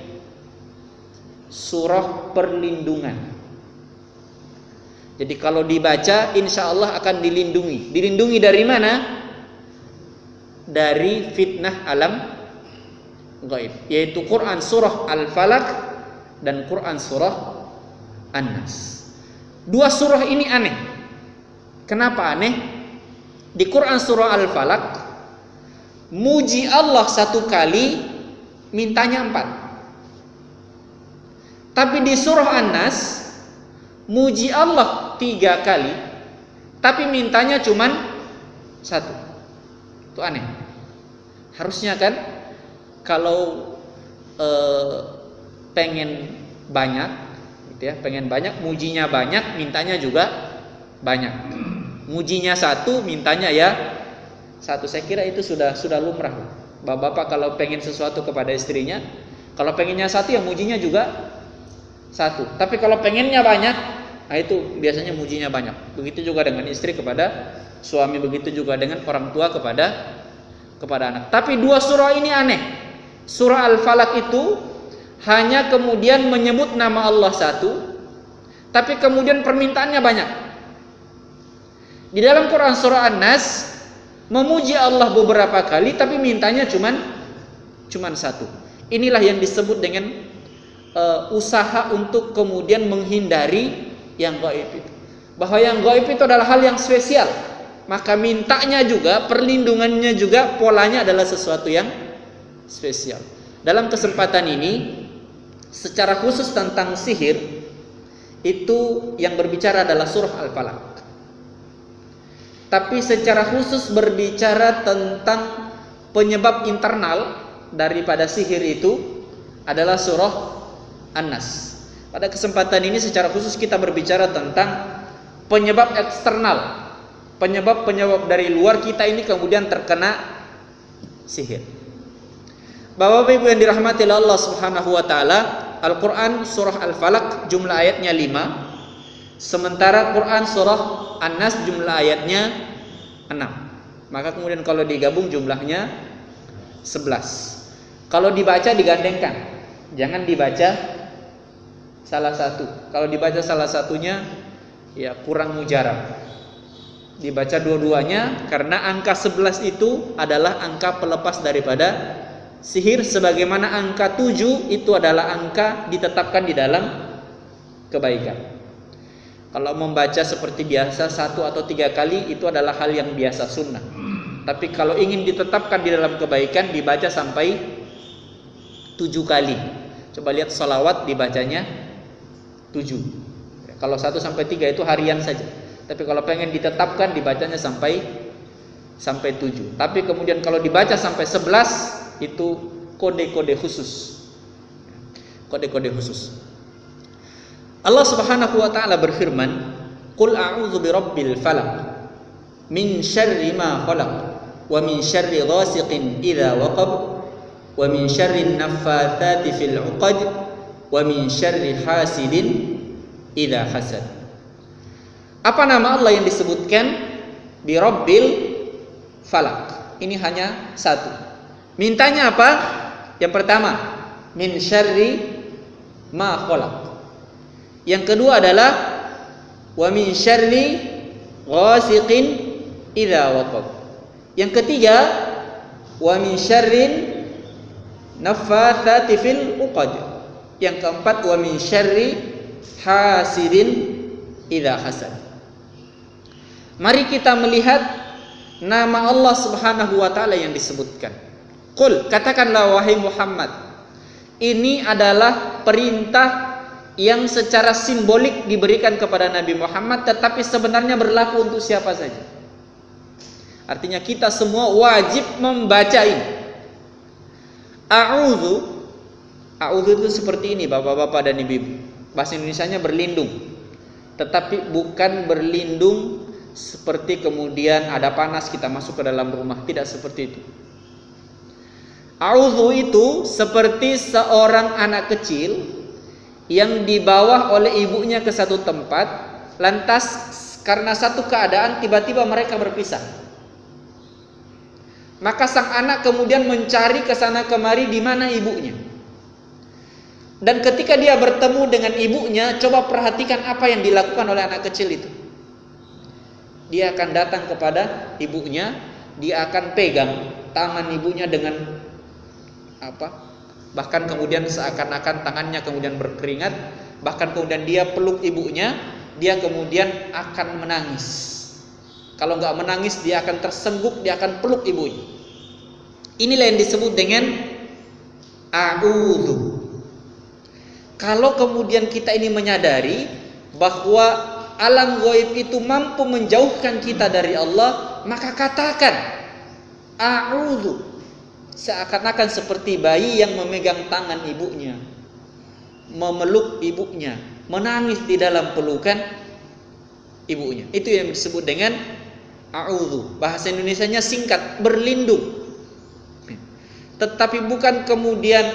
Surah perlindungan. Jadi kalau dibaca insya Allah akan dilindungi. Dilindungi dari mana? Dari fitnah alam gaib, yaitu Quran surah Al-Falaq dan Quran surah An-Nas. 2 surah ini aneh. Kenapa aneh? Di Quran surah Al-Falaq muji Allah 1 kali, mintanya 4. Tapi di surah An-Nas muji Allah 3 kali, tapi mintanya cuman 1. Itu aneh. Harusnya kan kalau pengen banyak, gitu ya, pengen banyak, mujinya banyak, mintanya juga banyak. Mujinya 1, mintanya ya 1. Saya kira itu sudah lumrah. Bapak-bapak kalau pengen sesuatu kepada istrinya, kalau pengennya 1 ya mujinya juga 1. Tapi kalau pengennya banyak, nah itu biasanya mujinya banyak. Begitu juga dengan istri kepada suami, begitu juga dengan orang tua kepada anak. Tapi 2 surah ini aneh. Surah Al-Falaq itu hanya kemudian menyebut nama Allah 1, tapi kemudian permintaannya banyak. Di dalam Quran surah An-Nas memuji Allah beberapa kali, tapi mintanya cuman 1. Inilah yang disebut dengan usaha untuk kemudian menghindari yang gaib itu. Bahwa yang gaib itu adalah hal yang spesial, maka mintanya juga, perlindungannya juga, polanya adalah sesuatu yang spesial. Dalam kesempatan ini secara khusus tentang sihir, itu yang berbicara adalah surah Al-Falaq. Tapi secara khusus berbicara tentang penyebab internal daripada sihir itu adalah surah An-Nas. Pada kesempatan ini secara khusus kita berbicara tentang penyebab eksternal, penyebab dari luar kita ini kemudian terkena sihir. Bapak Ibu yang dirahmati Allah Subhanahu wa taala, Al-Qur'an surah Al-Falaq jumlah ayatnya 5, sementara Quran surah An-Nas jumlah ayatnya 6. Maka kemudian kalau digabung jumlahnya 11. Kalau dibaca digandengkan, jangan dibaca salah satu. Kalau dibaca salah satunya ya kurang mujarab. Dibaca dua-duanya karena angka 11 itu adalah angka pelepas daripada sihir, sebagaimana angka 7 itu adalah angka ditetapkan di dalam kebaikan. Kalau membaca seperti biasa 1 atau 3 kali itu adalah hal yang biasa, sunnah. Tapi kalau ingin ditetapkan di dalam kebaikan dibaca sampai 7 kali. Coba lihat salawat dibacanya 7. Kalau 1 sampai 3 itu harian saja. Tapi kalau pengen ditetapkan dibacanya sampai 7. Tapi kemudian kalau dibaca sampai 11 itu kode-kode khusus. Kode-kode khusus. Allah Subhanahu wa taala berfirman, "Qul a'udzu birabbil falaq min syarri ma khalaq wa min syarri ghasiqin idza waqab wa min syarri an-naffatsati fil 'uqad wa min syarri hasidin idza hasad." Apa nama Allah yang disebutkan? Birabbil falaq. Ini hanya 1. Mintanya apa? Yang pertama, min syarri ma khalaq. Yang kedua adalah wa min syarri ghasiqin idza waqab. Yang ketiga, wa min syarrin naffatsati fil 'uqad. Yang keempat, wa min syarri hasidin idza hasad. Mari kita melihat nama Allah Subhanahu wa taala yang disebutkan. Qul, katakanlah wahai Muhammad, ini adalah perintah yang secara simbolik diberikan kepada Nabi Muhammad, tetapi sebenarnya berlaku untuk siapa saja. Artinya kita semua wajib membaca ini. A'udzu itu seperti ini bapak-bapak dan ibu-ibu. Bahasa Indonesianya berlindung. Tetapi bukan berlindung seperti kemudian ada panas kita masuk ke dalam rumah, tidak seperti itu. A'udzu itu seperti seorang anak kecil yang dibawa oleh ibunya ke satu tempat, lantas karena satu keadaan tiba-tiba mereka berpisah. Maka sang anak kemudian mencari ke sana kemari di mana ibunya. Dan ketika dia bertemu dengan ibunya, coba perhatikan apa yang dilakukan oleh anak kecil itu. Dia akan datang kepada ibunya, dia akan pegang tangan ibunya dengan bahkan kemudian seakan-akan tangannya kemudian berkeringat, bahkan kemudian dia peluk ibunya, dia kemudian akan menangis. Kalau nggak menangis dia akan tersengguk, dia akan peluk ibunya. Inilah yang disebut dengan a'udzu. Kalau kemudian kita ini menyadari bahwa alam gaib itu mampu menjauhkan kita dari Allah, maka katakan a'udzu, seakan-akan seperti bayi yang memegang tangan ibunya, memeluk ibunya, menangis di dalam pelukan ibunya. Itu yang disebut dengan a'udzu. Bahasa Indonesianya singkat, berlindung. Tetapi bukan kemudian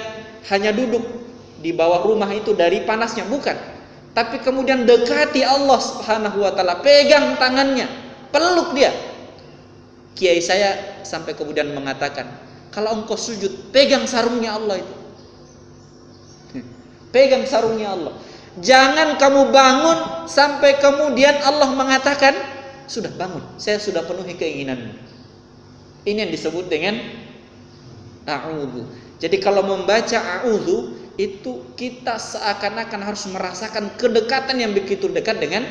hanya duduk di bawah rumah itu dari panasnya, bukan. Tapi kemudian dekati Allah Subhanahu wa taala, pegang tangannya, peluk dia. Kiai saya sampai kemudian mengatakan, kalau engkau sujud, pegang sarungnya Allah itu. Pegang sarungnya Allah. Jangan kamu bangun sampai kemudian Allah mengatakan, sudah bangun, saya sudah penuhi keinginanmu. Ini yang disebut dengan a'udzu. Jadi kalau membaca a'udzu itu kita seakan-akan harus merasakan kedekatan yang begitu dekat dengan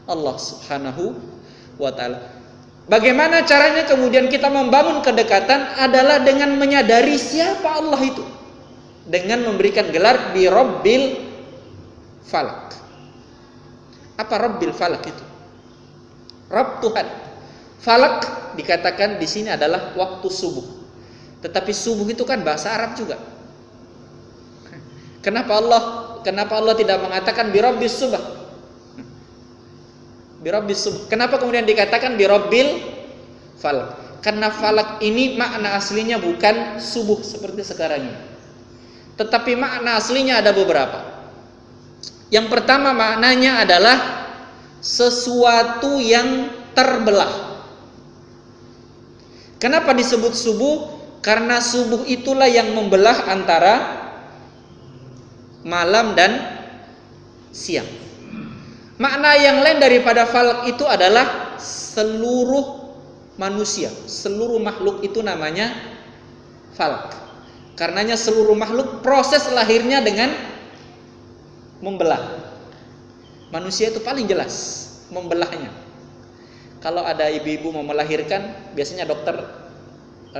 Allah Subhanahu wa taala. Bagaimana caranya kemudian kita membangun kedekatan adalah dengan menyadari siapa Allah itu. Dengan memberikan gelar bi Rabbil Falak. Apa Rabbil Falak itu? Rabb Tuhan. Falak dikatakan di sini adalah waktu subuh. Tetapi subuh itu kan bahasa Arab juga. Kenapa Allah tidak mengatakan bi Rabbis Subh? Bi Rabbis Subh. Kenapa kemudian dikatakan bi Rabbil Falak? Karena falak ini makna aslinya bukan subuh seperti sekarang ini. Tetapi makna aslinya ada beberapa. Yang pertama maknanya adalah sesuatu yang terbelah. Kenapa disebut subuh? Karena subuh itulah yang membelah antara malam dan siang. Makna yang lain daripada falak itu adalah seluruh manusia, seluruh makhluk itu namanya falak. Karenanya seluruh makhluk proses lahirnya dengan membelah. Manusia itu paling jelas membelahnya. Kalau ada ibu-ibu mau melahirkan, biasanya dokter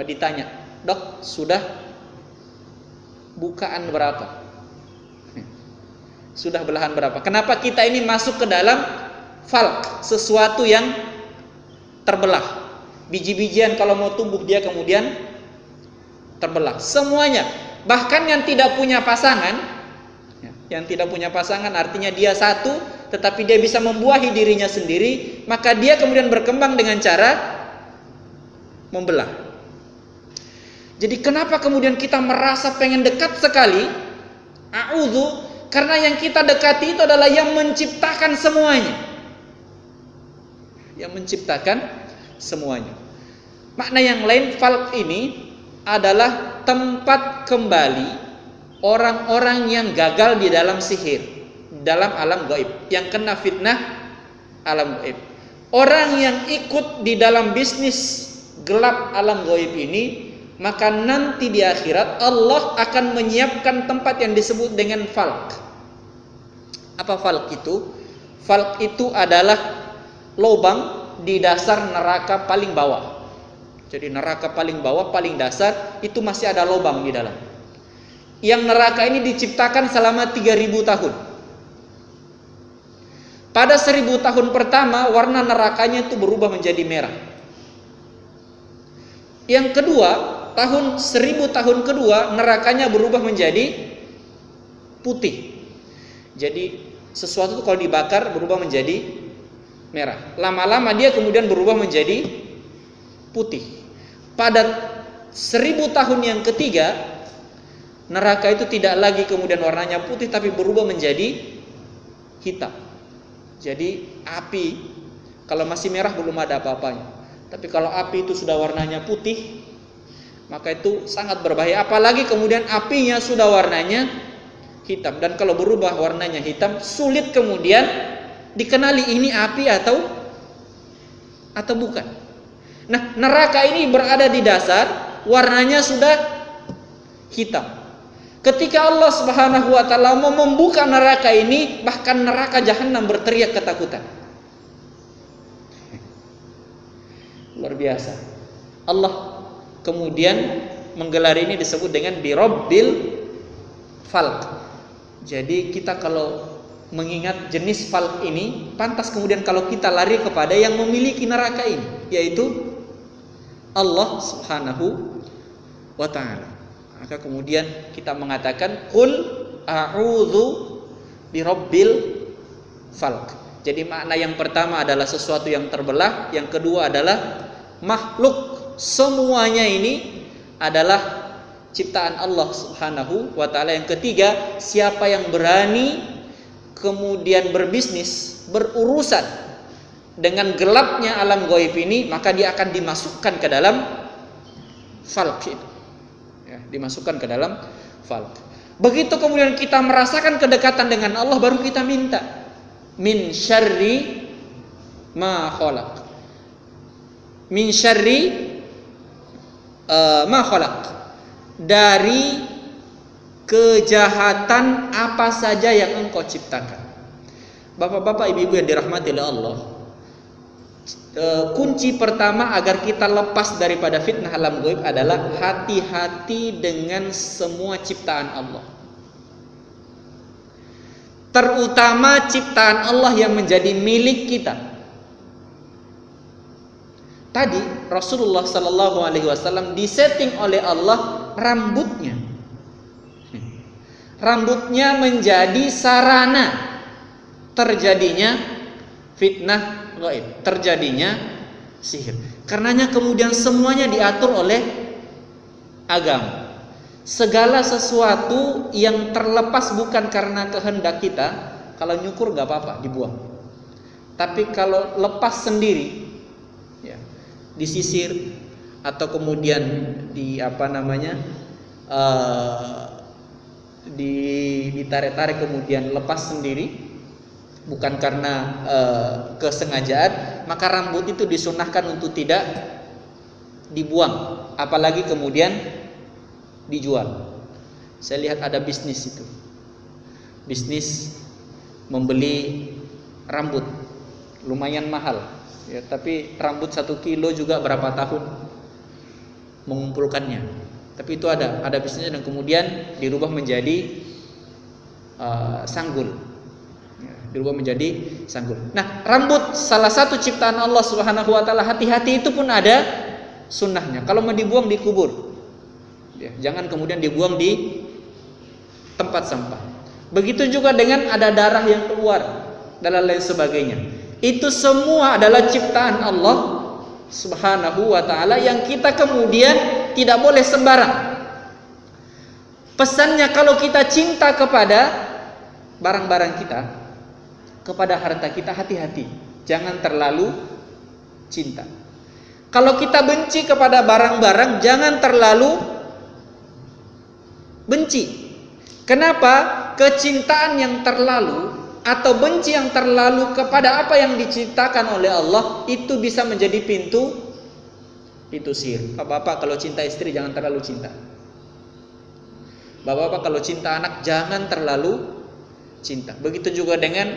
ditanya, "Dok, sudah bukaan berapa? Sudah belahan berapa?" Kenapa kita ini masuk ke dalam falak, sesuatu yang terbelah. Biji-bijian kalau mau tumbuh dia kemudian terbelah. Semuanya, bahkan yang tidak punya pasangan, artinya dia satu, tetapi dia bisa membuahi dirinya sendiri, maka dia kemudian berkembang dengan cara membelah. Jadi kenapa kemudian kita merasa pengen dekat sekali? A'udzu, karena yang kita dekati itu adalah yang menciptakan semuanya. Yang menciptakan semuanya. Makna yang lain falak ini adalah tempat kembali orang-orang yang gagal di dalam sihir, dalam alam gaib, yang kena fitnah alam gaib. Orang yang ikut di dalam bisnis gelap alam gaib ini, maka nanti di akhirat Allah akan menyiapkan tempat yang disebut dengan falak. Apa falak itu? Falak itu adalah lubang di dasar neraka paling bawah. Jadi neraka paling bawah, paling dasar, itu masih ada lubang di dalam. Yang neraka ini diciptakan selama 3000 tahun. Pada 1000 tahun pertama, warna nerakanya itu berubah menjadi merah. Yang kedua, tahun 1000 tahun kedua, nerakanya berubah menjadi putih. Jadi sesuatu itu kalau dibakar berubah menjadi merah. Lama-lama dia kemudian berubah menjadi putih. Pada 1000 tahun yang ketiga, neraka itu tidak lagi kemudian warnanya putih, tapi berubah menjadi hitam. Jadi api, kalau masih merah belum ada apa-apanya. Tapi kalau api itu sudah warnanya putih, maka itu sangat berbahaya. Apalagi kemudian apinya sudah warnanya hitam. Dan kalau berubah warnanya hitam, sulit kemudian dikenali ini api atau bukan. Nah, neraka ini berada di dasar, warnanya sudah hitam. Ketika Allah Subhanahu wa taala mau membuka neraka ini, bahkan neraka jahanam berteriak ketakutan. Luar biasa. Allah kemudian menggelar ini disebut dengan bi Rabbil Falak. Jadi kita kalau mengingat jenis falq ini, pantas kemudian kalau kita lari kepada yang memiliki neraka ini, yaitu Allah Subhanahu wa ta'ala. Maka kemudian kita mengatakan qul a'udzu birabbil falq. Jadi makna yang pertama adalah sesuatu yang terbelah, yang kedua adalah makhluk. Semuanya ini adalah ciptaan Allah Subhanahu wa ta'ala. Yang ketiga, siapa yang berani kemudian berbisnis, berurusan dengan gelapnya alam gaib ini, maka dia akan dimasukkan ke dalam falq itu. Ya, dimasukkan ke dalam falq. Begitu kemudian kita merasakan kedekatan dengan Allah, baru kita minta min syarri ma khalaq. Min syarri ma khalaq, dari kejahatan apa saja yang engkau ciptakan. Bapak-bapak, ibu-ibu yang dirahmati oleh Allah, kunci pertama agar kita lepas daripada fitnah alam gaib adalah hati-hati dengan semua ciptaan Allah, terutama ciptaan Allah yang menjadi milik kita. Tadi Rasulullah Sallallahu Alaihi Wasallam disetting oleh Allah rambutnya. Rambutnya menjadi sarana terjadinya fitnah gaib, terjadinya sihir. Karenanya kemudian semuanya diatur oleh agama. Segala sesuatu yang terlepas bukan karena kehendak kita, kalau nyukur gak apa-apa, dibuang. Tapi kalau lepas sendiri, ya, disisir atau kemudian ditarik-tarik kemudian lepas sendiri, bukan karena kesengajaan, maka rambut itu disunahkan untuk tidak dibuang, apalagi kemudian dijual. Saya lihat ada bisnis itu, bisnis membeli rambut lumayan mahal, ya, tapi rambut 1 kilo juga berapa tahun mengumpulkannya. Tapi itu ada bisnisnya, dan kemudian dirubah menjadi sanggul, ya, dirubah menjadi sanggul. Nah, rambut salah satu ciptaan Allah Subhanahu wa ta'ala, hati-hati, itu pun ada sunnahnya. Kalau mau dibuang, dikubur, ya, jangan kemudian dibuang di tempat sampah. Begitu juga dengan ada darah yang keluar dan lain sebagainya. Itu semua adalah ciptaan Allah Subhanahu wa ta'ala yang kita kemudian tidak boleh sembarang. Pesannya, kalau kita cinta kepada barang-barang kita, kepada harta kita, hati-hati, jangan terlalu cinta. Kalau kita benci kepada barang-barang, jangan terlalu benci. Kenapa? Kecintaan yang terlalu atau benci yang terlalu kepada apa yang diciptakan oleh Allah itu bisa menjadi pintu sihir. Bapak-bapak, kalau cinta istri jangan terlalu cinta. Bapak-bapak, kalau cinta anak jangan terlalu cinta. Begitu juga dengan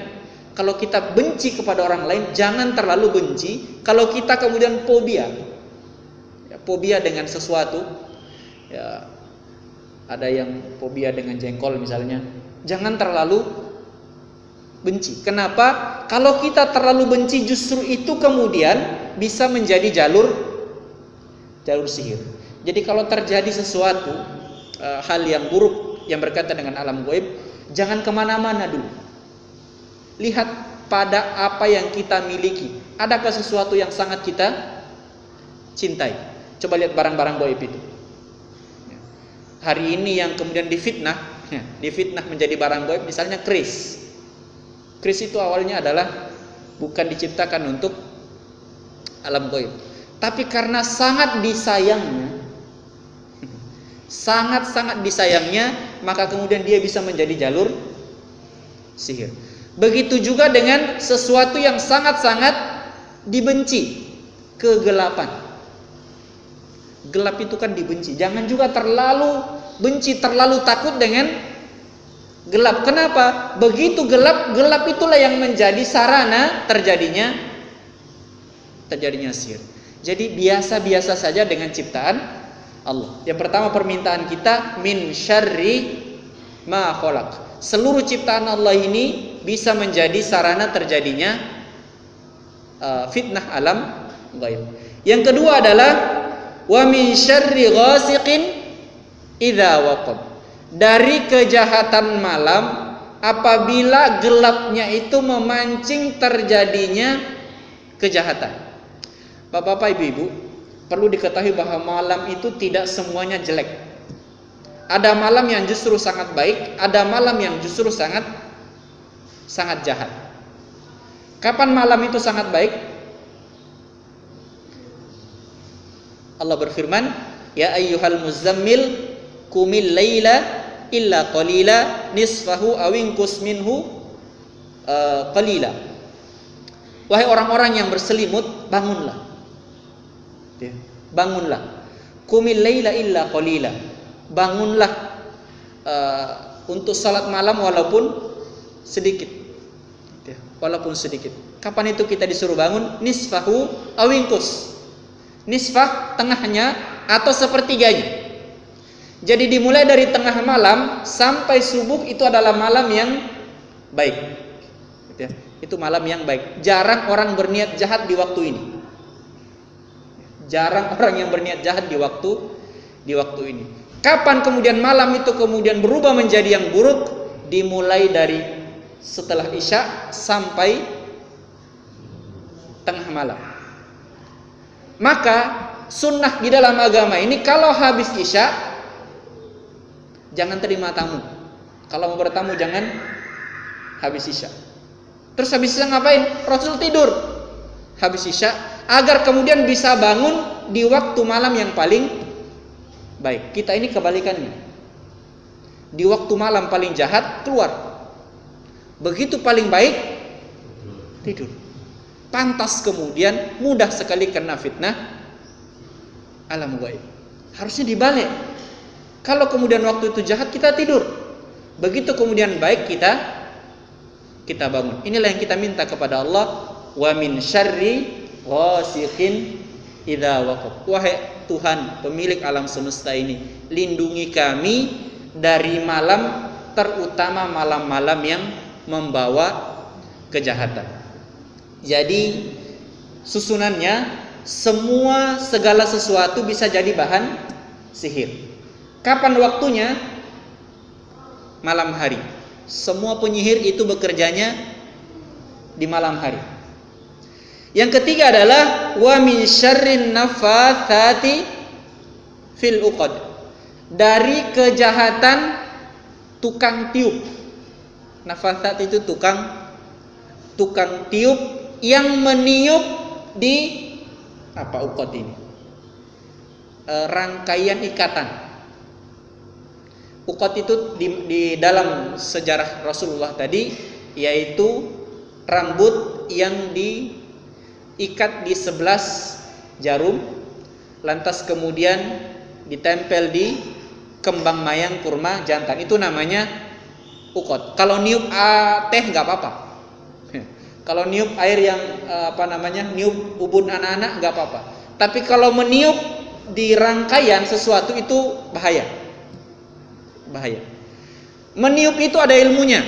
kalau kita benci kepada orang lain, jangan terlalu benci. Kalau kita kemudian fobia, ya, fobia dengan sesuatu, ya, ada yang fobia dengan jengkol misalnya, jangan terlalu benci. Kenapa? Kalau kita terlalu benci, justru itu kemudian bisa menjadi jalur sihir. Jadi kalau terjadi sesuatu hal yang buruk yang berkaitan dengan alam gaib, jangan kemana-mana dulu. Lihat pada apa yang kita miliki. Adakah sesuatu yang sangat kita cintai? Coba lihat barang-barang gaib itu. Hari ini yang kemudian difitnah menjadi barang gaib, misalnya keris. Keris itu awalnya adalah bukan diciptakan untuk alam gaib, tapi karena sangat disayangnya, maka kemudian dia bisa menjadi jalur sihir. Begitu juga dengan sesuatu yang sangat-sangat dibenci, kegelapan. Gelap itu kan dibenci. Jangan juga terlalu benci, terlalu takut dengan gelap. Kenapa? Begitu gelap itulah yang menjadi sarana terjadinya sihir. Jadi biasa-biasa saja dengan ciptaan Allah. Yang pertama permintaan kita min syarri ma khalaq. seluruh ciptaan Allah ini bisa menjadi sarana terjadinya fitnah alam gaib. Yang kedua adalah wa min syarri ghasiqin idza waqab. Dari kejahatan malam apabila gelapnya itu memancing terjadinya kejahatan. Bapak-bapak, ibu-ibu, perlu diketahui bahwa malam itu tidak semuanya jelek. Ada malam yang justru sangat baik, ada malam yang justru sangat jahat. Kapan malam itu sangat baik? Allah berfirman, ya ayyuhal muzammil qumil laila illa qalila nisfahu aw inqus minhu qalila. Wahai orang-orang yang berselimut, bangunlah. Bangunlah. Qumil laila illa qalila. Bangunlah untuk salat malam walaupun sedikit. Walaupun sedikit. Kapan itu kita disuruh bangun? Nisfahu aw inqus. Nisfah tengahnya atau sepertiganya. Jadi dimulai dari tengah malam sampai subuh itu adalah malam yang baik. Itu malam yang baik. Jarang orang berniat jahat di waktu ini. Jarang orang yang berniat jahat di waktu ini. Kapan kemudian malam itu kemudian berubah menjadi yang buruk? Dimulai dari setelah Isya sampai tengah malam. Maka sunnah di dalam agama ini kalau habis Isya jangan terima tamu. Kalau mau bertamu jangan habis Isya. Terus habis Isya ngapain? Rasul tidur habis Isya agar kemudian bisa bangun di waktu malam yang paling baik. Kita ini kebalikannya. Di waktu malam paling jahat keluar. Begitu paling baik tidur. Pantas kemudian mudah sekali kena fitnah alam gaib. Harusnya dibalik. Kalau kemudian waktu itu jahat kita tidur. Begitu kemudian baik kita bangun. Inilah yang kita minta kepada Allah, wa min syarri ghasiqin idza waqab. Wahai Tuhan pemilik alam semesta ini, lindungi kami dari malam, terutama malam-malam yang membawa kejahatan. Jadi susunannya segala sesuatu bisa jadi bahan sihir. Kapan waktunya? Malam hari. Semua penyihir itu bekerjanya di malam hari. Yang ketiga adalah wa min syarrin naffatsati fil uqad. Dari kejahatan tukang tiup. Naffatsat itu tukang tiup yang meniup di uqad ini. Rangkaian ikatan. Uqad itu di dalam sejarah Rasulullah tadi yaitu rambut yang diikat di 11 jarum, lantas kemudian ditempel di kembang mayang kurma jantan. Itu namanya uqad. Kalau niup teh nggak apa-apa. Kalau niup air yang niup ubun anak-anak nggak apa-apa. Tapi kalau meniup di rangkaian sesuatu itu bahaya. Meniup itu ada ilmunya.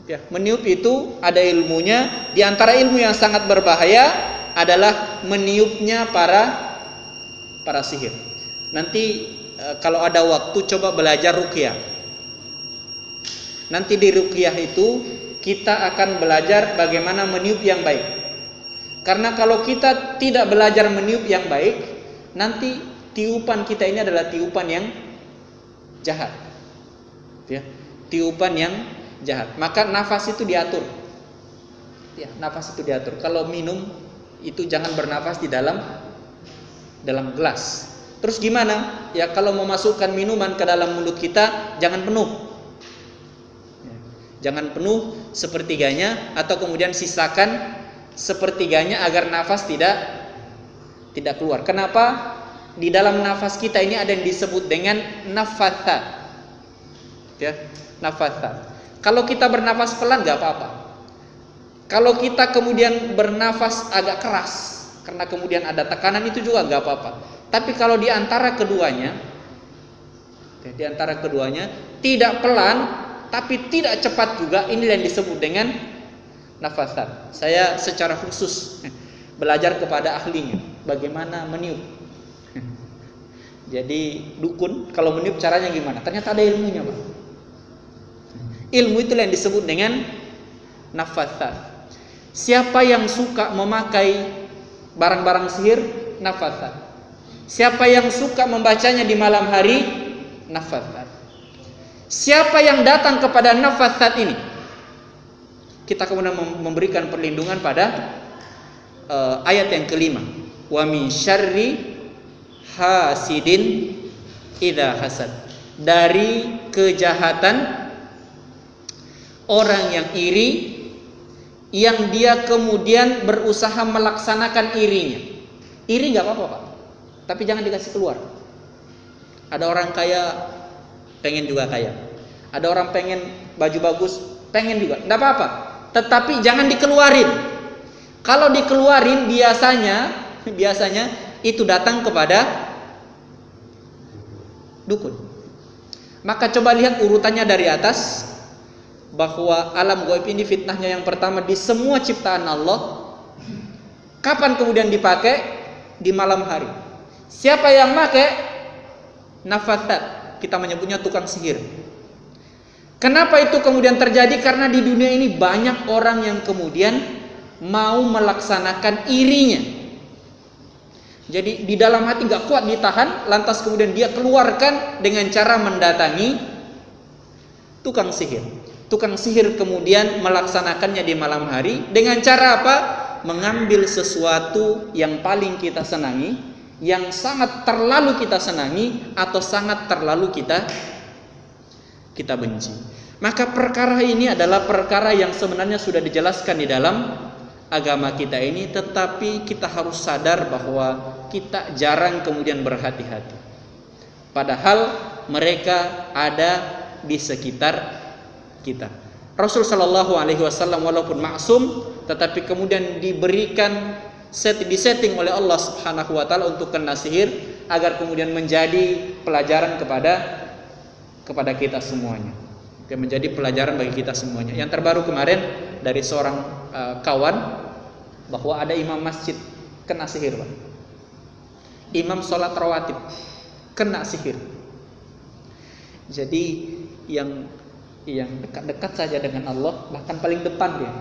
Ya, meniup itu ada ilmunya. Di antara ilmu yang sangat berbahaya adalah meniupnya para sihir. Nanti kalau ada waktu coba belajar ruqyah. Nanti di ruqyah itu kita akan belajar bagaimana meniup yang baik. Karena kalau kita tidak belajar meniup yang baik, nanti tiupan kita ini adalah tiupan yang jahat. Ya, tiupan yang jahat. Maka nafas itu diatur. Ya, nafas itu diatur. Kalau minum itu jangan bernafas di dalam gelas. Terus gimana? Ya kalau mau masukkan minuman ke dalam mulut kita jangan penuh. Jangan penuh sepertiganya atau kemudian sisakan sepertiganya agar nafas tidak keluar. Kenapa? Di dalam nafas kita ini ada yang disebut dengan nafasat. Ya, nafasat. Kalau kita bernafas pelan nggak apa-apa. Kalau kita kemudian bernafas agak keras karena kemudian ada tekanan itu juga nggak apa-apa. Tapi kalau di antara keduanya tidak pelan, tapi tidak cepat juga. Ini yang disebut dengan nafasat. Saya secara khusus belajar kepada ahlinya bagaimana meniup. Jadi dukun kalau meniup caranya gimana? Ternyata ada ilmunya, Pak. Ilmu itu yang disebut dengan nafasat. Siapa yang suka memakai barang-barang sihir, nafasat. Siapa yang suka membacanya di malam hari, nafasat. Siapa yang datang kepada nafasat ini, kita kemudian memberikan perlindungan pada ayat yang kelima. Wa min syarri hasidin idza hasad. Dari kejahatan orang yang iri, yang dia kemudian berusaha melaksanakan irinya. Iri nggak apa-apa, Pak, tapi jangan dikasih keluar. Ada orang kaya pengen juga kaya, ada orang pengen baju bagus pengen juga, nggak apa-apa, tetapi jangan dikeluarin. Kalau dikeluarin biasanya itu datang kepada dukun. Maka coba lihat urutannya dari atas, bahwa alam gaib ini fitnahnya yang pertama di semua ciptaan Allah. Kapan kemudian dipakai? Di malam hari. Siapa yang pakai? Nafasat. Kita menyebutnya tukang sihir. Kenapa itu kemudian terjadi? Karena di dunia ini banyak orang yang kemudian mau melaksanakan irinya. Jadi di dalam hati gak kuat ditahan, lantas kemudian dia keluarkan dengan cara mendatangi tukang sihir. Tukang sihir kemudian melaksanakannya di malam hari dengan cara apa? Mengambil sesuatu yang paling kita senangi, yang sangat terlalu kita senangi, atau sangat terlalu kita benci. Maka perkara ini adalah perkara yang sebenarnya sudah dijelaskan di dalam agama kita ini, tetapi kita harus sadar bahwa kita jarang kemudian berhati-hati. Padahal mereka ada di sekitar kita. Rasul Shallallahu Alaihi Wasallam walaupun maksum, tetapi kemudian diberikan disetting oleh Allah Subhanahu Wa Taala untuk kena sihir, agar kemudian menjadi pelajaran kepada kita semuanya. Menjadi pelajaran bagi kita semuanya. Yang terbaru kemarin dari seorang kawan, bahwa ada imam masjid kena sihir, Pak. Imam sholat rawatib kena sihir. Jadi yang dekat-dekat saja dengan Allah, bahkan paling depan dia,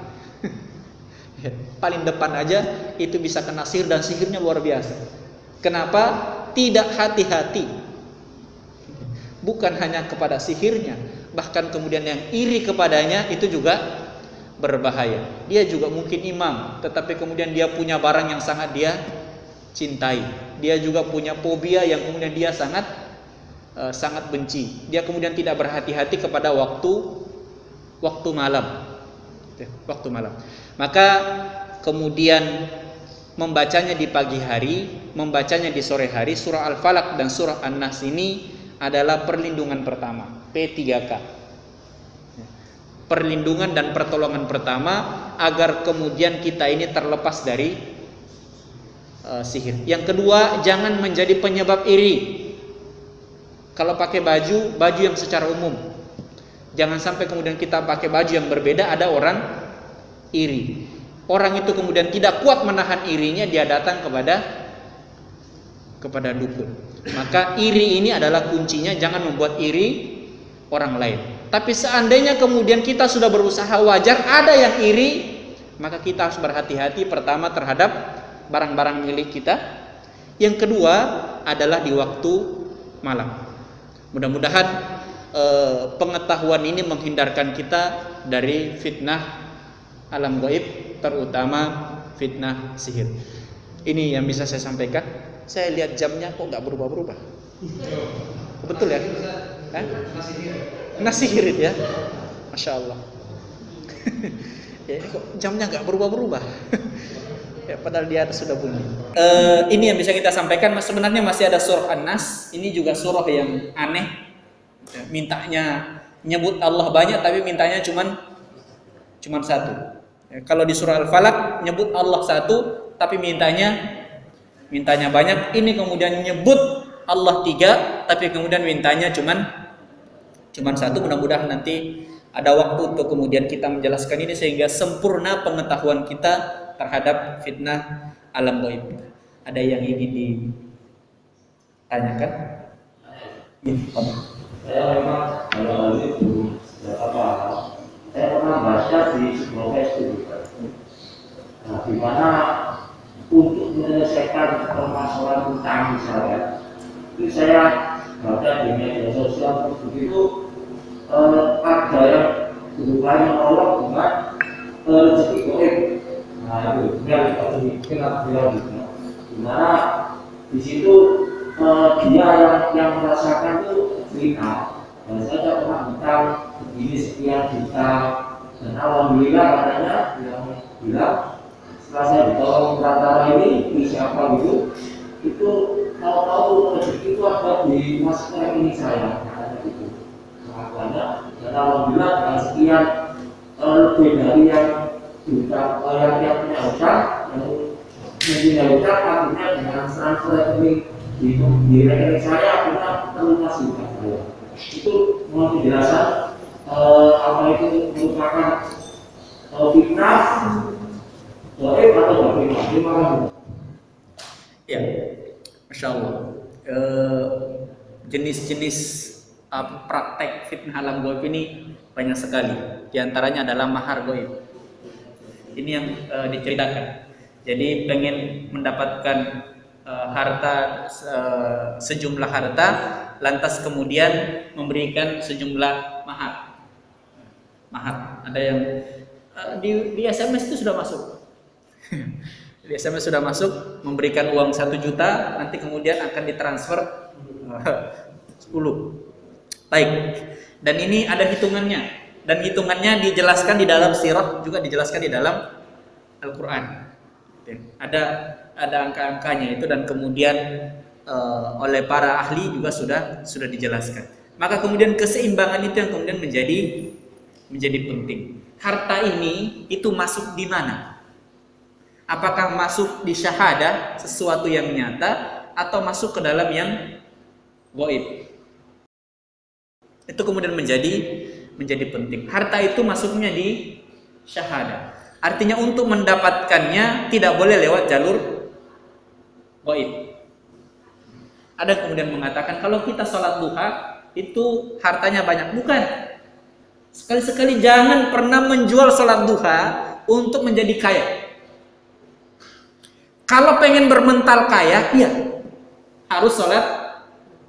paling depan aja itu bisa kena sihir, dan sihirnya luar biasa. Kenapa? Tidak hati-hati. Bukan hanya kepada sihirnya, bahkan kemudian yang iri kepadanya itu juga berbahaya. Dia juga mungkin imam, tetapi kemudian dia punya barang yang sangat dia cintai. Dia juga punya fobia yang kemudian dia sangat benci. Dia kemudian tidak berhati-hati kepada waktu malam. Waktu malam. Maka kemudian membacanya di pagi hari, membacanya di sore hari. Surah Al-Falaq dan surah An-Nas ini adalah perlindungan pertama, P3K. Perlindungan dan pertolongan pertama agar kemudian kita ini terlepas dari sihir. Yang kedua, jangan menjadi penyebab iri. Kalau pakai baju yang secara umum, jangan sampai kemudian kita pakai baju yang berbeda, ada orang iri. Orang itu kemudian tidak kuat menahan irinya, dia datang kepada dukun. Maka iri ini adalah kuncinya, jangan membuat iri orang lain. Tapi seandainya kemudian kita sudah berusaha wajar, ada yang iri, maka kita harus berhati-hati pertama terhadap barang-barang milik kita. Yang kedua adalah di waktu malam. Mudah-mudahan pengetahuan ini menghindarkan kita dari fitnah alam gaib, terutama fitnah sihir. Ini yang bisa saya sampaikan. Saya lihat jamnya kok nggak berubah-berubah. Betul ya? Nasihirit ya, Masya Allah. Ya, ini kok jamnya nggak berubah-berubah. Ya, padahal di atas sudah bunyi. Ini yang bisa kita sampaikan. Sebenarnya masih ada surah An-Nas. Ini juga surah yang aneh. Mintanya nyebut Allah banyak, tapi mintanya cuman satu. Ya, kalau di surah Al-Falaq nyebut Allah satu, tapi mintanya banyak. Ini kemudian nyebut Allah 3, tapi kemudian mintanya cuman satu. Mudah-mudahan nanti ada waktu untuk kemudian kita menjelaskan ini sehingga sempurna pengetahuan kita terhadap fitnah alam gaib. Ada yang ingin ditanyakan? Saya memang kalau itu paham. Saya pernah baca di sebuah Facebook, nah, di mana untuk menyelesaikan permasalahan utang misalnya, itu saya baca di media sosial begitu ada yang berupaya menolong dengan rezeki gaib. Nah itu yang kita bilang gitu. Dimana di situ dia yang merasakan itu cerita, dan saya pernah hutang begini sekian juta, dan alhamdulillah katanya yang bilang setelah saya ditolong perantara ini siapa gitu, itu tahu-tahu rezeki itu ada di mas rekening saya, katanya gitu. Makanya dan alhamdulillah dengan sekian lebih dari yang juta yang punya hutang, yang punya hutang akhirnya dengan transfer rekening di rekening saya akhirnya terlunas hutang saya. Itu mau penjelasan apa itu merupakan fitnah gaib atau bagaimana? Terima kasih. Ya, Masya Allah. Jenis-jenis praktek fitnah alam gaib ini banyak sekali. Di antaranya adalah mahar gaib. Ini yang diceritakan. Jadi pengen mendapatkan harta, sejumlah harta, lantas kemudian memberikan sejumlah mahar. Ada yang di SMS itu sudah masuk. Di SMS sudah masuk, memberikan uang 1 juta, nanti kemudian akan ditransfer 10. Baik. Dan ini ada hitungannya. Dan hitungannya dijelaskan di dalam sirah, juga dijelaskan di dalam Al-Quran. Ada angka-angkanya itu, dan kemudian oleh para ahli juga sudah dijelaskan. Maka kemudian keseimbangan itu yang kemudian menjadi penting. Harta ini itu masuk di mana? Apakah masuk di syahadah, sesuatu yang nyata, atau masuk ke dalam yang gaib? Itu kemudian menjadi penting. Harta itu masuknya di syahadah. Artinya untuk mendapatkannya tidak boleh lewat jalur gaib. Ada kemudian mengatakan kalau kita sholat duha itu hartanya banyak. Bukan. Sekali-sekali jangan pernah menjual sholat duha untuk menjadi kaya. Kalau pengen bermental kaya, iya harus sholat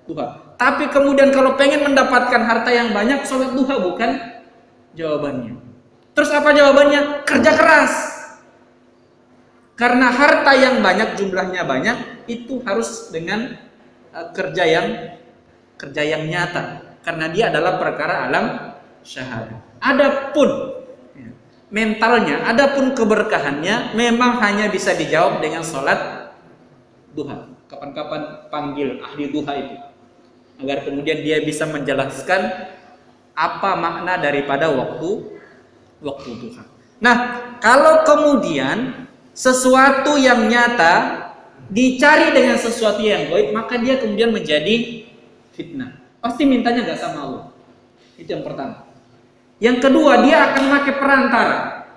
duha. Tapi kemudian kalau pengen mendapatkan harta yang banyak, sholat duha bukan jawabannya. Terus apa jawabannya? Kerja keras. Karena harta yang banyak, jumlahnya banyak, itu harus dengan kerja yang nyata. Karena dia adalah perkara alam syahadah. Adapun mentalnya, adapun keberkahannya memang hanya bisa dijawab dengan sholat duha. Kapan-kapan panggil ahli duha itu, agar kemudian dia bisa menjelaskan apa makna daripada waktu duha. Nah, kalau kemudian sesuatu yang nyata dicari dengan sesuatu yang gaib, maka dia kemudian menjadi fitnah. Pasti mintanya gak sama Allah. Itu yang pertama. Yang kedua, dia akan pakai perantara.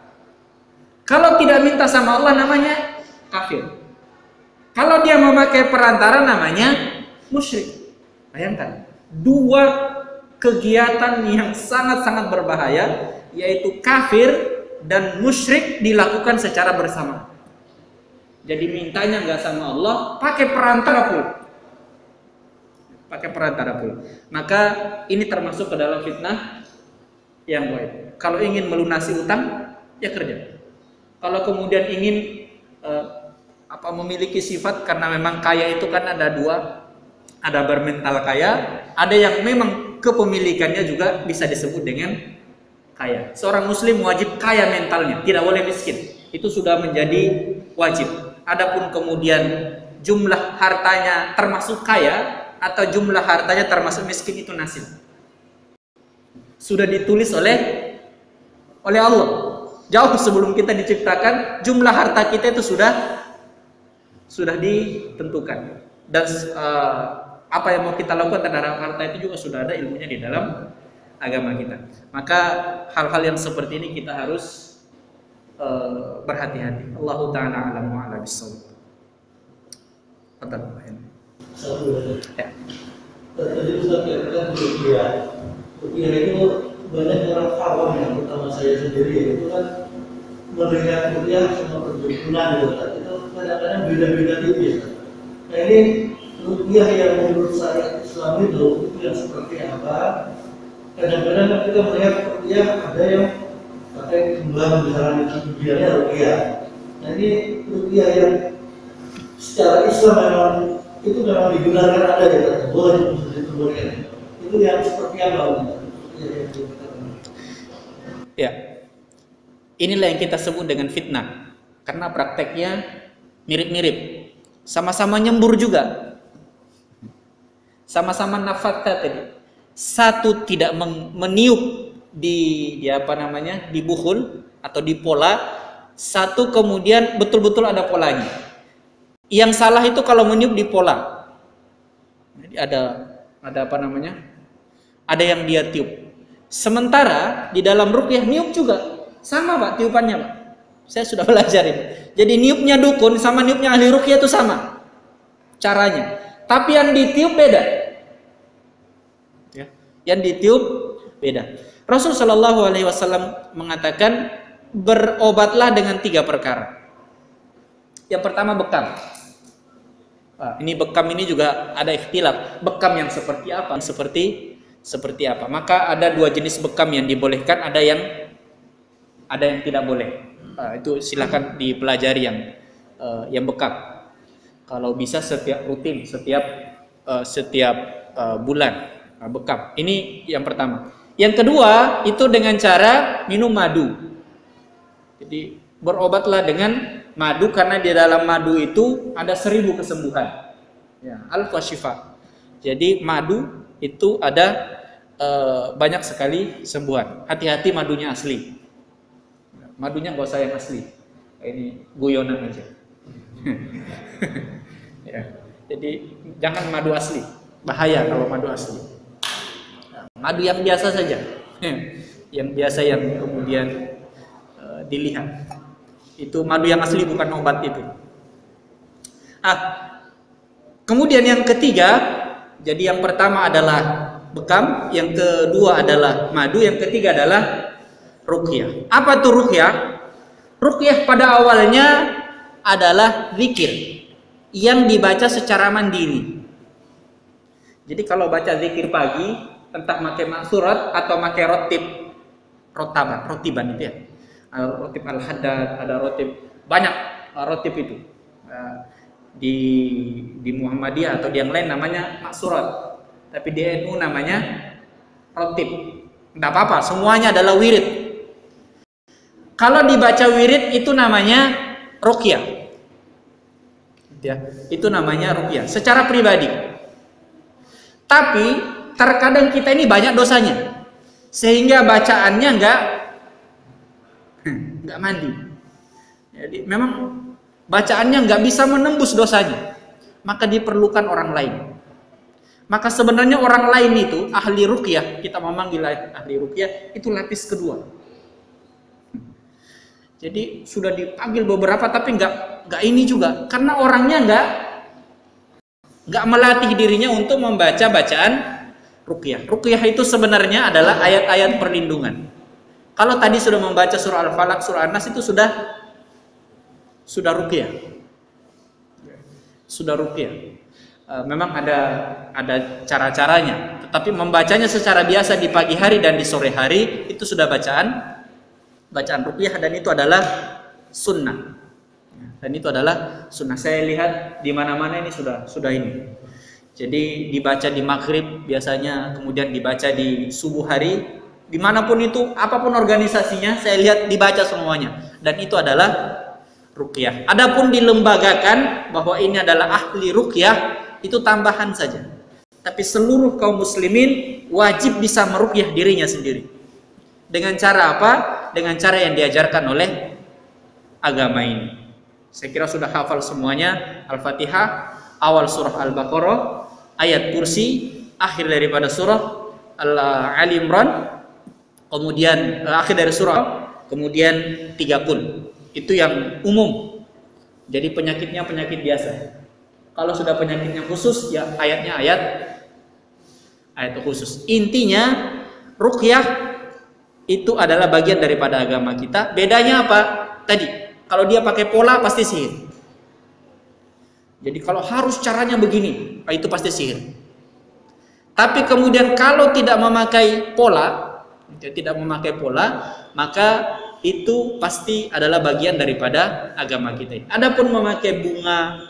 Kalau tidak minta sama Allah namanya kafir. Kalau dia memakai perantara namanya musyrik. Bayangkan, dua kegiatan yang sangat-sangat berbahaya, yaitu kafir dan musyrik dilakukan secara bersama. Jadi mintanya nggak sama Allah, pakai perantara pula. Maka ini termasuk ke dalam fitnah yang gaib. Kalau ingin melunasi utang, ya kerja. Kalau kemudian ingin memiliki sifat, karena memang kaya itu kan ada dua, ada bermental kaya, ada yang memang kepemilikannya juga bisa disebut dengan kaya. Seorang muslim wajib kaya mentalnya, tidak boleh miskin. Itu sudah menjadi wajib. Adapun kemudian jumlah hartanya termasuk kaya atau jumlah hartanya termasuk miskin, itu nasib. Sudah ditulis oleh Allah. Jauh sebelum kita diciptakan, jumlah harta kita itu sudah ditentukan. Dan apa yang mau kita lakukan terhadap harta itu juga sudah ada ilmunya di dalam agama kita. Maka hal-hal yang seperti ini kita harus berhati-hati. Allahu ta'ala a'lam wa a'lam bis-shawab. Ya. Tadi Ustaz katakan ruqyah. Ruqyah itu banyak orang awam yang terutama saya sendiri itu kan mendengar ruqyah sama perdukunan gitu. Itu kadang-kadang beda-beda tipis. Nah ini ruqyah yang menurut saya Islam itu yang seperti apa? Kadang-kadang kita melihat ruqyah ada yang pakai kembang misalnya biarnya ruqyah. Nah ini ruqyah yang secara Islam memang itu memang digunakan ada ya, boleh diperbolehkan. Itu yang seperti apa? Ya, inilah yang kita sebut dengan fitnah, karena prakteknya mirip-mirip, sama-sama nyembur juga, sama-sama nafatkah tadi. Satu tidak meniup di apa namanya, di bukhul atau di pola, satu kemudian betul-betul ada polanya. Yang salah itu kalau meniup di pola. Jadi ada apa namanya? Ada yang dia tiup. Sementara di dalam ruqyah niup juga sama, Pak, tiupannya, Pak. Saya sudah belajar ini. Jadi niupnya dukun sama niupnya ahli ruqyah itu sama caranya. Tapi yang ditiup beda. Ya. Yang ditiup beda. Rasul Shallallahu Alaihi Wasallam mengatakan berobatlah dengan 3 perkara. Yang pertama bekam. Ini bekam ini juga ada ikhtilaf. Bekam yang seperti apa? Seperti apa? Maka ada 2 jenis bekam yang dibolehkan, ada yang tidak boleh. Itu silakan dipelajari yang bekam. Kalau bisa setiap rutin, setiap bulan bekam. Ini yang pertama. Yang kedua itu dengan cara minum madu. Jadi berobatlah dengan madu, karena di dalam madu itu ada 1000 kesembuhan. Ya, al-fashifa. Jadi madu itu ada banyak sekali sembuhan. Hati-hati madunya asli. Madunya nggak usah yang asli. Ini guyonan aja. Ya. Jadi jangan madu asli. Bahaya kalau madu asli. Madu yang biasa saja. Yang biasa yang kemudian dilihat. Itu madu yang asli, bukan obat itu. Kemudian yang ketiga, jadi yang pertama adalah bekam, yang kedua adalah madu, yang ketiga adalah ruqyah. Apa itu ruqyah? Ruqyah pada awalnya adalah zikir yang dibaca secara mandiri. Jadi kalau baca zikir pagi, entah pakai maksurat atau pakai rotiban itu ya. Rotib al-haddad, ada rotib, banyak rotib itu. Di Muhammadiyah atau di yang lain namanya maksurat, tapi di NU namanya rotib. Tidak apa-apa, semuanya adalah wirid. Kalau dibaca wirid itu namanya ruqyah. Ya, itu namanya ruqyah secara pribadi. Tapi terkadang kita ini banyak dosanya, sehingga bacaannya enggak mandi. Jadi memang bacaannya nggak bisa menembus dosanya, maka diperlukan orang lain. Maka sebenarnya orang lain itu ahli ruqyah, kita memanggil ahli ruqyah itu lapis kedua. Jadi sudah dipanggil beberapa tapi nggak ini juga, karena orangnya nggak melatih dirinya untuk membaca bacaan ruqyah. Ruqyah itu sebenarnya adalah ayat-ayat perlindungan. Kalau tadi sudah membaca surah Al-Falaq, surah An-Nas itu sudah ruqyah. Sudah ruqyah. Memang ada cara-caranya, tetapi membacanya secara biasa di pagi hari dan di sore hari itu sudah bacaan ruqyah, dan itu adalah sunnah. Dan itu adalah sunnah. Saya lihat di mana-mana ini sudah ini. Jadi dibaca di maghrib biasanya, kemudian dibaca di subuh hari. Dimanapun itu, apapun organisasinya, saya lihat dibaca semuanya, dan itu adalah ruqyah. Adapun dilembagakan bahwa ini adalah ahli ruqyah, itu tambahan saja. Tapi seluruh kaum muslimin wajib bisa meruqyah dirinya sendiri. Dengan cara apa? Dengan cara yang diajarkan oleh agama ini. Saya kira sudah hafal semuanya. Al-Fatihah, awal surah Al-Baqarah, ayat kursi, akhir daripada surah Ali Imran, kemudian akhir dari surah, kemudian 3 Qul. Itu yang umum. Jadi penyakitnya penyakit biasa. Kalau sudah penyakitnya khusus, ya ayatnya ayat khusus. Intinya ruqyah itu adalah bagian daripada agama kita. Bedanya apa? Tadi, kalau dia pakai pola pasti sihir. Jadi kalau harus caranya begini, itu pasti sihir. Tapi kemudian kalau tidak memakai pola, maka itu pasti adalah bagian daripada agama kita. Adapun memakai bunga,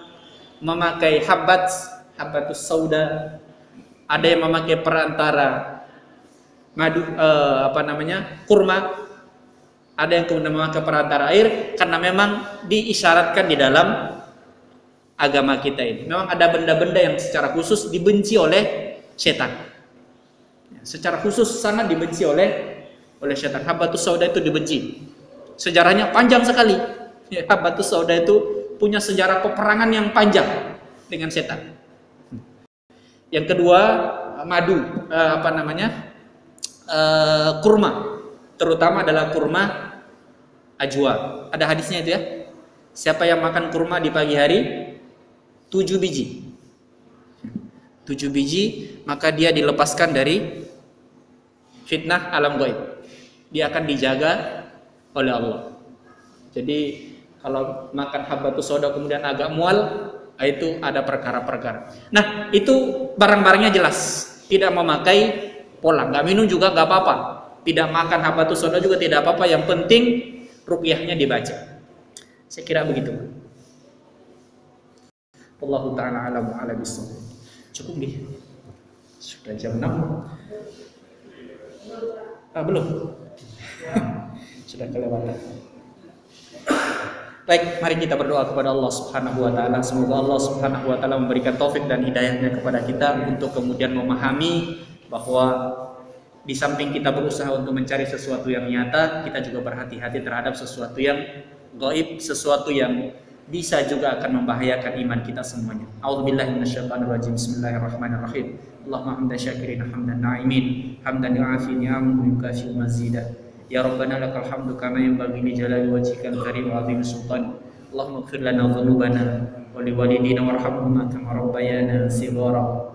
memakai habbatus sauda, ada yang memakai perantara madu, kurma, ada yang kemudian memakai perantara air, karena memang diisyaratkan di dalam agama kita ini. Memang ada benda-benda yang secara khusus dibenci oleh setan. Secara khusus sangat dibenci oleh setan. Habbatus sauda itu dibenci. Sejarahnya panjang sekali. Habbatus sauda itu punya sejarah peperangan yang panjang dengan setan. Yang kedua, madu, kurma. Terutama adalah kurma ajwa. Ada hadisnya itu ya. Siapa yang makan kurma di pagi hari 7 biji, maka dia dilepaskan dari fitnah alam gaib. Dia akan dijaga oleh Allah. Jadi kalau makan habbatus sauda kemudian agak mual, itu ada perkara-perkara. Nah, itu barang-barangnya jelas. Tidak memakai pola, nggak minum juga nggak apa-apa. Tidak makan habbatus sauda juga tidak apa-apa. Yang penting ruqyahnya dibaca. Saya kira begitu. Wallahu ta'ala a'lam wa a'lam bissawab. Cukup nih. Sudah jam 6. Belum. Sudah kelewatan. Baik, mari kita berdoa kepada Allah Subhanahu wa taala. Semoga Allah Subhanahu wa taala memberikan taufik dan hidayahnya kepada kita untuk kemudian memahami bahwa di samping kita berusaha untuk mencari sesuatu yang nyata, kita juga berhati-hati terhadap sesuatu yang gaib, sesuatu yang bisa juga akan membahayakan iman kita semuanya. A'udzubillahi minasyaitonirrajim. Bismillahirrahmanirrahim. Allahumma hamdan syakirin hamdan na'imin hamdan yu'afi ni'amahu yukafi mazidah. Ya Rabbana lakal hamdu kama yanbaghi li jalali wajhikal karim wa 'azimi sultan. Allahumma ighfir lana dhunubana wa liwalidina warhamhuma kama rabbayana shighara.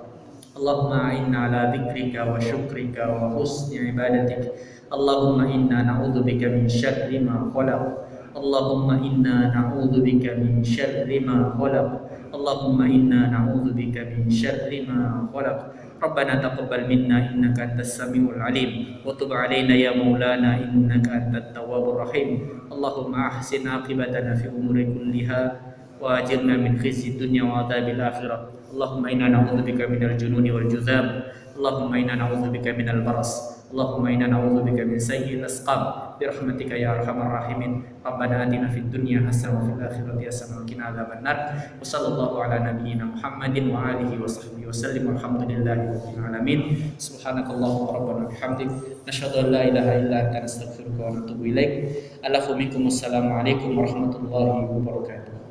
Allahumma inna ala dzikrika wa syukrika wa husni ibadatik. Allahumma inna na'udzubika min syarri ma khalaq. Allahumma inna na'udzubika min syarri ma khalaq. Allahumma inna na'udzubika min syarri ma khalaq. Rabbana taqabbal minna innaka antas samiul alim wa tub 'alaina ya maulana innaka antat tawwabur rahim. Allahumma ahsin aqibatana fi umuri kulliha wa ajirna min khizyi dunya wa adzabil akhirah. Allahumma inna na'udzubika minal jununi wal juzam. Allahumma inna na'udzubika minal baras. Allahumma inna na'udzubika min sayyi'il asqam bi rahmatika ya arhamar rahimin. Rabbana atina fid dunya hasanah wa fil akhirati hasanah wa qina adzabannar. Wa sallallahu ala nabiyyina Muhammadin wa alihi wa sahbihi wa sallim. Walhamdulillahi rabbil alamin. Subhanakallahumma rabbana bihamdik nasyhadu an la ilaha illa anta nastaghfiruka wa natubu ilaik. Alafu minkum assalamu alaikum warahmatullahi wabarakatuh.